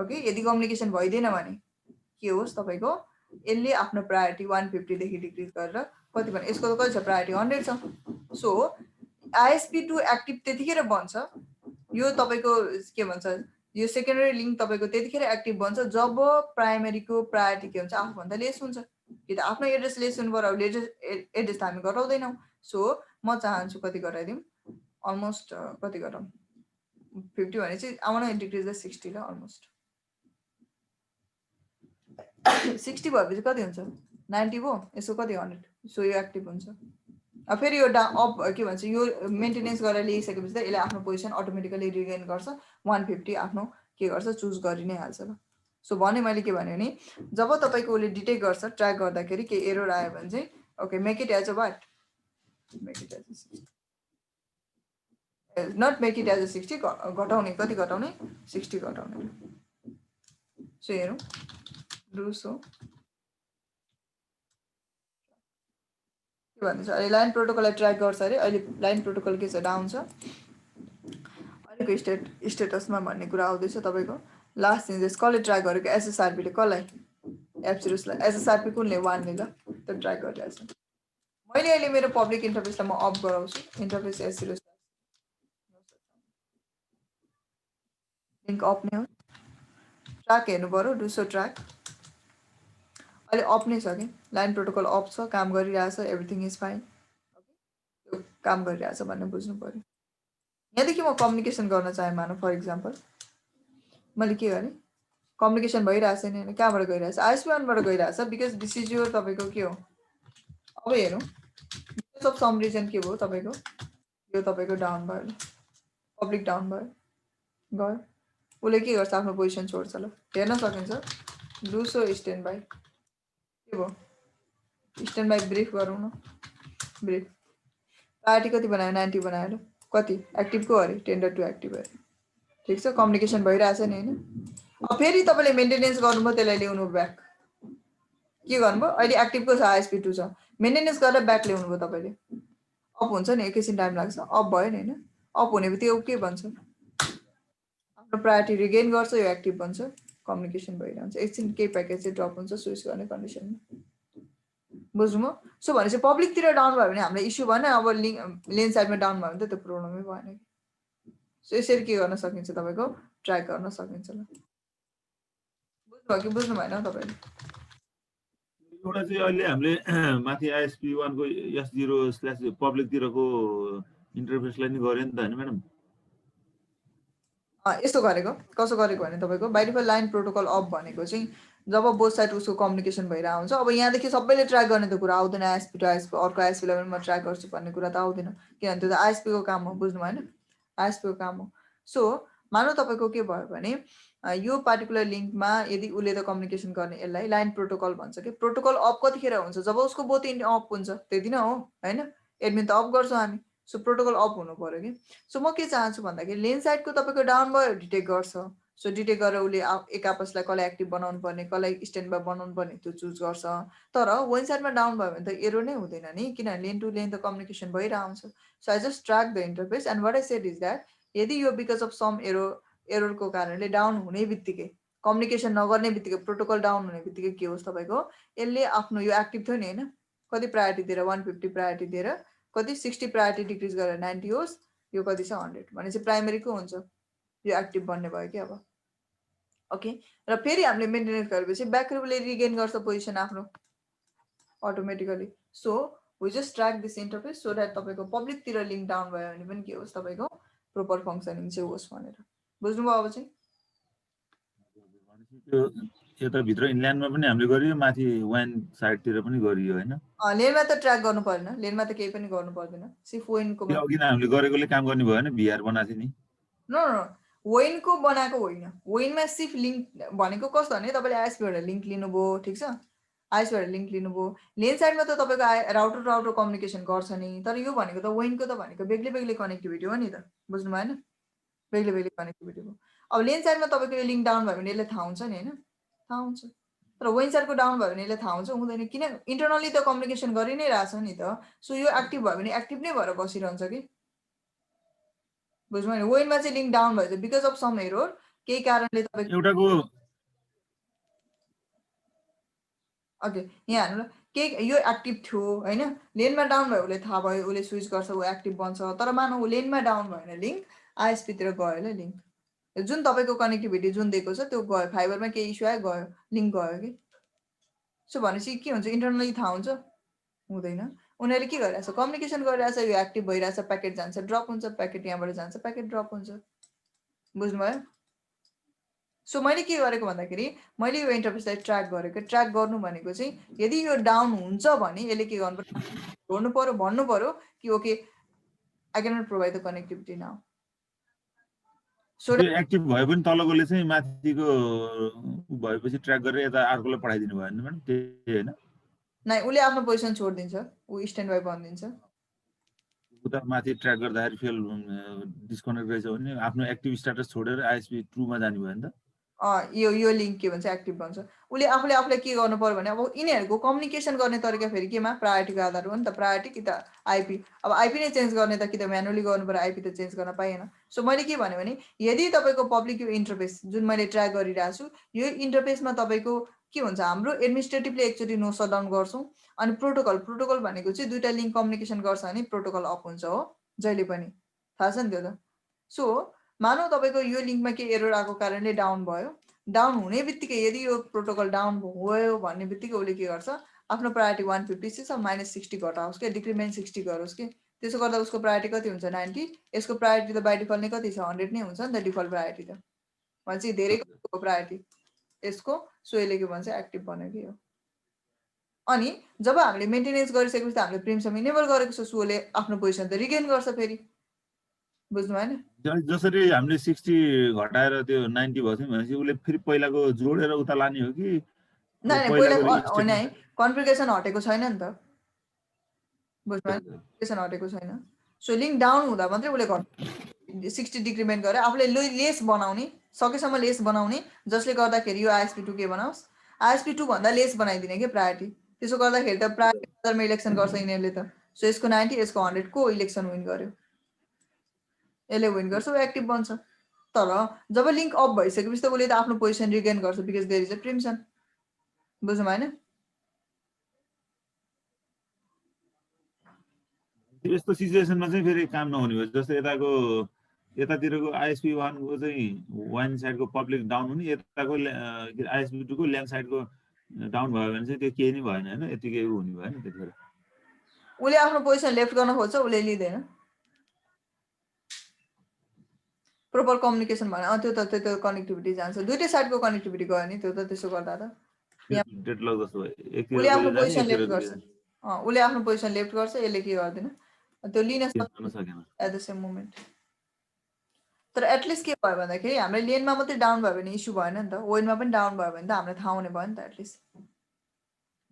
ओके यदि कम्युनिकेसन भइदिएन भने के होस् तपाईँको यसले आफ्नो प्रायोरिटी 150 देखि डिक्रिज गरेर कति भने यसको त कति छ प्रायोरिटी 100 छ सो ISP2 एक्टिभ त्यतिखेर बन्छ यो तपाईँको के भन्छ यो सेकेन्डरी लिङ्क तपाईँको त्यतिखेर एक्टिभ बन्छ जब प्राइमेरीको प्रायोरिटी के हुन्छ आफूभन्दा लेस हुन्छ कि त आफ्नो एड्रेस लेस हुनु पर्यो एड्रेस त हामी घटाउँदैनौँ सो म चाहन्छु कति गराइदिउँ अलमोस्ट कति गरौँ 50 भने चाहिँ आउन डिक्रिज द 60 ल अलमोस्ट 60 भएपछि कति हुन्छ 90 भयो यसको कति 100 सो यो एक्टिभ हुन्छ फेरि यो अप के भन्छ यो मेन्टेनेन्स गरेर ल्याइसकेपछि त यसले आफ्नो पोजिसन अटोमेटिकली रिगेन गर्छ 150 आफ्नो के गर्छ चुज गरि नै हाल्छ ल सो भने मैले के भने जब तपाईँको उसले डिटेक्ट गर्छ ट्र्याक गर्दाखेरि के एरर आयो भने चाहिँ okay make it as a what make it as a not make it as a 60 घटाउने कति घटाउने 60 घटाउने सो हेरौँ डु सो के भन्दैछ अहिले लाइन प्रोटोकललाई ट्र्याक गर्छ अरे अहिले लाइन प्रोटोकल के छ डाउन छ अहिलेको स्टेटसमा भन्ने कुरा आउँदैछ तपाईँको लास्ट चेन्जेस कसले ट्र्याक गरेको एसएसआरपीले कसलाई एफसिरोसलाई एसएसआरपी कुनले 1 ले ल त्यो ट्र्याक गरिरहेको छ मैले अहिले मेरो पब्लिक इन्टरफेसलाई म अफ गराउँछु इन्टरफेस एफसिरोस लिङ्क अफ नै हो ट्र्याक हेर्नु पऱ्यो डुसो ट्र्याक अहिले अफ नै छ कि लाइन प्रोटोकल अफ छ काम गरिरहेछ एभ्रिथिङ इज फाइन त्यो काम गरिरहेछ भन्ने बुझ्नु पऱ्यो यहाँदेखि म कम्युनिकेसन गर्न चाहेँ मानौँ फर इक्जाम्पल मैले के गरेँ कम्युनिकेसन भइरहेछ नि होइन कहाँबाट गइरहेछ आइएसपी वानबाट गइरहेछ बिकज दिस इज यो तपाईँको के हो अब हेरौँ सब सम रिजन के भयो तपाईँको यो तपाईँको डाउन भयो पब्लिक डाउन भयो गयो उसले के गर्छ आफ्नो पोजिसन छोड्छ ल हेर्न सकिन्छ डुसो स्ट्यान्ड बाई के भयो स्ट्यान्ड बाई ब्रिफ गरौँ न ब्रिफ प्रायोरिटी कति बनायो 90 बनायो ल कति एक्टिभको अरे टेन्डर टु एक्टिभ अरे ठिक छ कम्युनिकेसन भइरहेछ नि होइन अब फेरि तपाईँले मेन्टेनेन्स गर्नुभयो त्यसलाई ल्याउनु ब्याक के गर्नुभयो अहिले एक्टिभको छ आइएसपी2 छ मेन्टेनेन्स गरेर ब्याक ल्याउनु भयो तपाईँले अफ हुन्छ नि एकैछिन टाइम लाग्छ अफ भयो नि होइन अफ हुने बित्तिकै के भन्छ आफ्नो प्रायोरिटी रिगेन गर्छ यो एक्टिभ बन्छ कम्युनिकेसन भइरहन्छ एकछिन केही प्याकेज चाहिँ ड्रप हुन्छ स्विच गर्ने कन्डिसनमा बुझ्नुभयो सो भनेपछि पब्लिकतिर डाउन भयो भने हामीलाई इस्यु भएन अब लेन साइडमा डाउन भयो भने त त्यो प्रोब्लमै भएन सो यसरी के गर्न सकिन्छ तपाईँको ट्र्याक गर्न सकिन्छ ल बुझ्नुभयो कि बुझ्नु भएन तपाईँले एउटा चाहिँ अहिले हामीले माथि आइएसपी 1 को S0/ पब्लिकतिरको इन्टरफेसलाई नि गर्यो नि त हैन म्याडम यस्तो गरेको कसो गरेको भने तपाईँको by default line protocol of भनेको चाहिँ जब बोथ साइड उसको कम्युनिकेसन भइरहेको हुन्छ अब यहाँदेखि सबैले ट्र्याक गर्ने त कुरा आउँदैन आइएसपी टु आइएसपी अर्को आइएसपीलाई पनि म ट्र्याक गर्छु भन्ने कुरा त आउँदैन किनभने त्यो त आइएसपीको काम हो बुझ्नु भएन आइएसपीको काम हो सो मानौ तपाईँको के भयो भने यो पार्टिकुलर लिङ्कमा यदि उसले त कम्युनिकेसन गर्ने यसलाई लाइन प्रोटोकल भन्छ कि प्रोटोकल अफ कतिखेर हुन्छ जब उसको बोथ इन्ड अफ हुन्छ त्यति नै हो होइन एडमिन त अफ गर्छौँ हामी सो प्रोटोकल अफ हुनु पऱ्यो कि सो म के चाहन्छु भन्दाखेरि लेन साइडको तपाईँको डाउन भयो डिटेक्ट गर्छ सो डिटेक्ट गरेर उसले एक आपसलाई कसलाई एक्टिभ बनाउनु पर्ने कसलाई स्ट्यान्ड बाई बनाउनु पर्ने त्यो चुज गर्छ तर वान साइडमा डाउन भयो भने त एरो नै हुँदैन नि किनभने लेन टु लेन त कम्युनिकेसन भइरहेको हुन्छ so I just track the interface and what I said is that यदि यो बिकज अफ सम एरोरको कारणले डाउन हुने बित्तिकै कम्युनिकेसन नगर्ने बित्तिकै प्रोटोकल डाउन हुने बित्तिकै के होस् तपाईँको यसले आफ्नो यो एक्टिभ थियो नि होइन कति प्रायोरिटी दिएर 150 प्रायोरिटी दिएर कति 60 प्रायोरिटी डिक्रिज गरेर 90 होस् यो कति छ 100 भनेपछि प्राइमेरीको हुन्छ यो एक्टिभ बन्ने भयो कि अब ओके र फेरि हामीले मेन्टेनेन्स गरेपछि ब्याकअपले रिगेन गर्छ पोजिसन आफ्नो automatically so we just track this interface so that तपाईँको पब्लिकतिर लिङ्क डाउन भयो भने पनि के होस् तपाईँको प्रोपर फङ्सनिङ चाहिँ होस् भनेर बुझ्नुभयो अब चाहिँ त्यो यता भित्र इनल्यान्डमा पनि हामीले गरियो माथि वाइन साइडतिर पनि गरियो हैन लेनमा त ट्र्याक गर्नु पर्दैन लेनमा त केही पनि गर्नु पर्दैन सिर्फ वेनको अघि नै हामीले गरेकोले काम गर्ने भयो हैन भिआर बनाएको थियो नि नो नो वेनको बनाएको होइन वेनमा सिर्फ लिङ्क भनेको कस्तो भने तपाईँले आइएसपीबाट लिङ्क लिनुभयो ठिक छ आइएसपीबाट लिङ्क लिनुभयो लेन साइडमा त तपाईँको राउटर राउटर कम्युनिकेसन गर्छ नि तर यो भनेको त वेनको त भनेको बेग्लै बेग्लै कनेक्टिभिटी हो नि त बुझ्नु भएन बेग्लै बेग्लै कनेक्टिभिटी हो अब लेन साइडमा तपाईँको यो लिङ्क डाउन भयो भने यसले थाहा हुन्छ नि होइन थाहा हुन्छ तर वेन साइडको डाउन भयो भने यसले थाहा हुन्छ हुँदैन किन इन्टरनली त कम्युनिकेसन गरि नै रहेछ नि त सो यो एक्टिभ भयो भने एक्टिभ नै भएर बसिरहन्छ कि बुझ्नु भएन वेनमा चाहिँ लिङ्क डाउन भयो बिकज अफ सम एरर केही कारणले तपाईँको एउटाको ओके यहाँ हाल्नु ल के यो एक्टिभ थियो होइन लेनमा डाउन भयो उसले थाहा भयो उसले स्विच गर्छ ऊ एक्टिभ बन्छ तर मानौ लेनमा डाउन भयो भने लिङ्क आइएसपीतिर गयो ल लिङ्क जुन तपाईँको कनेक्टिभिटी जुन दिएको छ त्यो गयो फाइबरमा केही इस्यु आयो गयो लिङ्क गयो कि सो भनेपछि के हुन्छ इन्टरनली थाहा हुन्छ हुँदैन उनीहरूले के गरिरहेछ कम्युनिकेसन गरिरहेछ यो एक्टिभ भइरहेछ प्याकेट जान्छ ड्रप हुन्छ प्याकेट यहाँबाट जान्छ प्याकेट ड्रप हुन्छ बुझ्नुभयो सो मैले के गरेको भन्दाखेरि मैले यो इन्टरफेसलाई ट्र्याक गरेको ट्र्याक गर्नु भनेको चाहिँ यदि यो डाउन हुन्छ भने यसले के गर्नु छोड्नु पर्यो, भन्नु पर्यो कि okay I can not provide the connectivity now. त्यो एक्टिभ भए पनि तलकोले चाहिँ माथिको भएपछि ट्र्याक गरेर यता अर्कोलाई पठाइदिनु भयो नि म्याडम, त्यही होइन? नै उसले आफ्नो पोजिसन छोडिदिन्छ, ऊ स्ट्यान्ड बाई भनिदिन्छ। उता माथि ट्र्याक गर्दाखेरि फेल डिस्कनेक्ट रहेछ भने आफ्नो एक्टिभ स्ट्याटस छोडेर आइएसपी 2 मा जानु भयो नि त। यो लिङ्क के भन्छ एक्टिभ भन्छ। उसले आफूलाई के गर्नु पर्यो भने अब यिनीहरूको कम्युनिकेसन गर्ने तरिका फेरि केमा प्रायोरिटीको आधार हो नि त। प्रायोरिटी कि त आइपी, अब आइपी नै चेन्ज गर्ने त कि त म्यानुअली गर्नु पर्यो, आइपी त चेन्ज गर्न पाइएन। सो मैले के भने यदि तपाईँको पब्लिक यो इन्टरफेस जुन मैले ट्र्याक गरिरहेको छु, यो इन्टरफेसमा तपाईँको के हुन्छ, हाम्रो एडमिनिस्ट्रेटिभले एकचोटि नो सटडाउन गर्छौँ। अनि प्रोटोकल भनेको चाहिँ दुईवटा लिङ्क कम्युनिकेसन गर्छ भने प्रोटोकल अफ हुन्छ हो, जहिले पनि थाहा छ नि त्यो त। सो मानौ तपाईँको यो लिङ्कमा के एरर आएको कारणले डाउन भयो, डाउन हुने बित्तिकै यदि यो प्रोटोकल डाउन भयो भन्ने बित्तिकै उसले के गर्छ, आफ्नो प्रायोरिटी 156 अब -60 घटाओस् कि डिक्रिमेन्ट 60 गरोस् कि। त्यसो गर्दा उसको प्रायोरिटी कति हुन्छ 90। यसको प्रायोरिटी त बाई डिफल्ट नै कति छ 100 नै हुन्छ नि त डिफल्ट प्रायोरिटी त, भनेपछि धेरै प्रायोरिटी यसको। सो यसले के भन्छ एक्टिभ बन्यो कि हो। अनि जब हामीले मेन्टेनेन्स गरिसकेपछि त हामीले प्रिम्सम इनेबल गरेको छ, सो उसले आफ्नो पोजिसन त रिगेन गर्छ फेरि, बुझ्नु भएन? जसरी हामीले 60 घटाएर त्यो 90 भयो भनेपछि उसले फेरि पहिलाको जोडेर उता लाने हो कि नै पहिलाको होइन है, कन्फिगरेसन हटेको छैन नि त, बुझ्नु भएन? कन्फिगरेसन हटेको छैन। सो लिङ्क डाउन हुँदा मात्रै उसले 60 डिक्रिमेन्ट गरेर आफूले लेस बनाउने, सकेसम्म लेस बनाउने, जसले गर्दाखेरि यो ISP2 के बनाओस्, ISP2 भन्दा लेस बनाइदिने के प्रायोरिटी। त्यसो गर्दाखेरि त प्रायोरिटी इलेक्सन गर्छ यिनीहरूले त। सो यसको 90 यसको 100 को इलेक्सन विन गर्यो, यसले विन गर्छ, ऊ एक्टिभ बन्छ। तर जब लिङ्क अफ भइसकेपछि त उसले त आफ्नो पोजिसन रिगेन गर्छ, बिकज देयर इज अ प्रिम्सन, बुझ्नु भएन? यस्तो सिचुएसनमा चाहिँ फेरि काम नहुने भयो। जस्तै यतातिरको ISP1 को चाहिँ वान साइडको पब्लिक डाउन हुने, यताको ISP2 को ल्याङ साइडको डाउन भयो भने चाहिँ त्यो केही नै भएन होइन, यतिकै हुने भयो नि त्यतिखेर। उसले आफ्नो पोजिसन लेफ्ट गर्न खोज्छ, उसले लिँदैन। प्रोपर कम्युनिकेसन भने त्यो त कनेक्टिभिटी जान्छ, दुईटै साइडको कनेक्टिभिटी गयो नि त्यो त। त्यसो गर्दा त डेडलक जस्तो भयो, उसले आफ्नो एकतिरकोले पोजिसन जाने लेफ्ट गर्छ, उसले आफ्नो पोजिसन लेफ्ट गर्छ, यसले के गर्दैन त्यो लिन सकेन एट द सेम मोमेन्ट। तर एटलिस्ट के भयो भन्दाखेरि हाम्रो लेनमा मात्रै डाउन भयो भने इस्यु भएन नि त, वेनमा पनि डाउन भयो भने त हामीलाई थाहा हुने भयो नि त एटलिस्ट।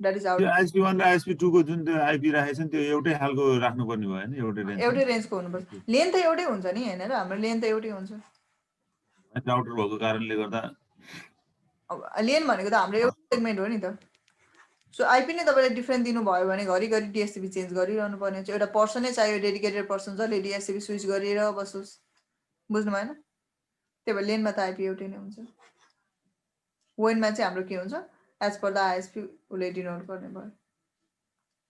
That is out. त्यो ISP1 र ISP2 को जुन त्यो आइपी राखेको छ नि त्यो एउटै खालको राख्नुपर्ने भयो नि, एउटै रेन्जको हुनुपर्छ। लेन त एउटै हुन्छ नि होइन र, हाम्रो लेन त एउटै हुन्छ। राउटर भएको कारणले गर्दा अब लेन भनेको त हाम्रो एउटा सेगमेन्ट हो नि त। सो आइपी नै तपाईँले डिफ्रेन्ट दिनुभयो भने घरिघरि डिएससिबी चेन्ज गरिरहनु पर्ने हुन्छ। एउटा पर्सनै चाहियो, डेडिकेटेड पर्सन जसले डिएससिबी स्विच गरेर बसोस्, बुझ्नु भएन? त्यही भएर लेनमा त आइपी एउटै नै हुन्छ। वेनमा चाहिँ हाम्रो के हुन्छ, एज पर द आइएसपी उसले डिनोट गर्ने भयो।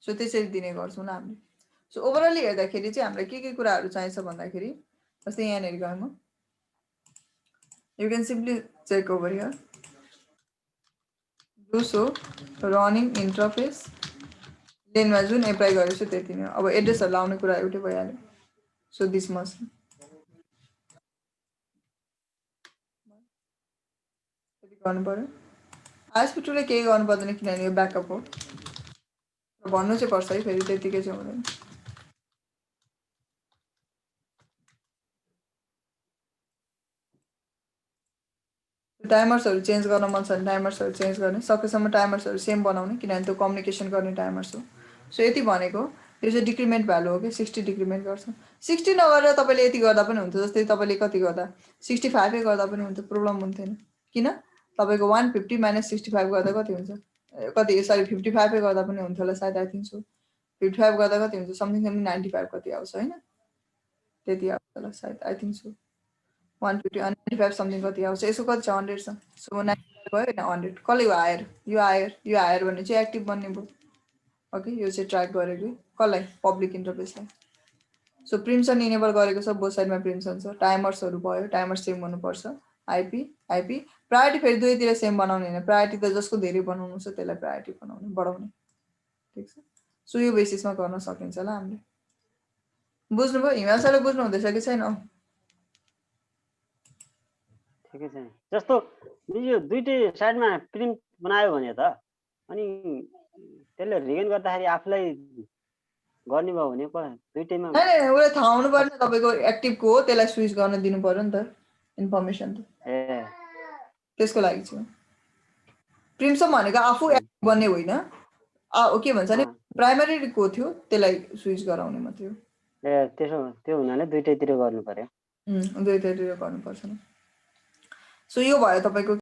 सो त्यसरी दिने गर्छौँ न हामीले। सो ओभरअली हेर्दाखेरि चाहिँ हामीलाई के कुराहरू चाहिन्छ भन्दाखेरि, जस्तै यहाँनिर गएँ म, you can simply check over here, do show running interface, लेनमा जुन एप्लाई गरेको छु त्यति नै। अब एड्रेसहरू लाउने कुरा एउटै भइहाल्यो। सो दिस मस्ट गर्नु पर्यो। ISP2ले केही गर्नु पर्दैन किनभने यो ब्याकअप हो, भन्नु चाहिँ पर्छ है फेरि, त्यतिकै चाहिँ हुँदैन। टाइमर्सहरू चेन्ज गर्न मन छ भने टाइमर्सहरू चेन्ज गर्ने, सकेसम्म टाइमर्सहरू सेम बनाउने किनभने त्यो कम्युनिकेसन गर्ने टाइमर्स हो। सो यति भनेको यो चाहिँ डिक्रिमेन्ट भ्यालु हो कि 60 डिक्रिमेन्ट गर्छ। 60 नगरेर तपाईँले यति गर्दा पनि हुन्छ, जस्तै तपाईँले कति गर्दा 65 गर्दा पनि हुन्छ, प्रब्लम हुन्थेन। किन तपाईँको 150 - 65 गर्दा कति हुन्छ, कति सरी 55 गर्दा पनि हुन्थ्यो होला सायद, आई थिङ्क सो। 55 गर्दा कति हुन्छ, समथिङ 95 कति आउँछ होइन, त्यति आउँछ होला सायद, आई थिङ्क सो। 150 अनि 95 समथिङ कति आउँछ, यसको कति छ 100 छ। सो 95 भयो होइन 100, कसले हो हायर, यो हायर भने चाहिँ एक्टिभ बन्ने भयो। ओके, यो चाहिँ ट्र्याक गरेको कसलाई, पब्लिक इन्टरफेसलाई। सो प्रिम्सन इनेबल गरेको छ, बोथ साइडमा प्रिम्सन छ। टाइमर्सहरू भयो, टाइमर सेम हुनुपर्छ। आइपी प्रायोरिटी फेरि दुवैतिर सेम बनाउने होइन, प्रायोरिटी त जसको धेरै बनाउनु छ त्यसलाई प्रायोरिटी बनाउने बढाउने, ठिक छ। सो यो बेसिसमा गर्न सकिन्छ ल हामीले। बुझ्नुभयो हिमाल सरले, बुझ्नु हुँदैछ कि छैन? ठिकै छ। जस्तो यो दुईटै साइडमा प्रिन्ट बनायो भने त अनि त्यसले रिगेन गर्दाखेरि आफूलाई गर्ने भयो भने पो दुइटैमा उसलाई थाहा हुनु पर्ने तपाईँको एक्टिभको हो, त्यसलाई स्विच गर्न दिनु पर्यो नि त इन्फर्मेसन त। ए त्यसको लागि चाहिँ प्रिम्सम भनेको आफू एक्टिभ बन्ने होइन, के भन्छ नि प्राइमरी को थियो त्यसलाई स्विच गराउने मात्रै हो। ए त्यो हुनाले दुइटैतिर गर्नु पर्यो। दुईटैतिर गर्नुपर्छ। सो यो भयो तपाईँको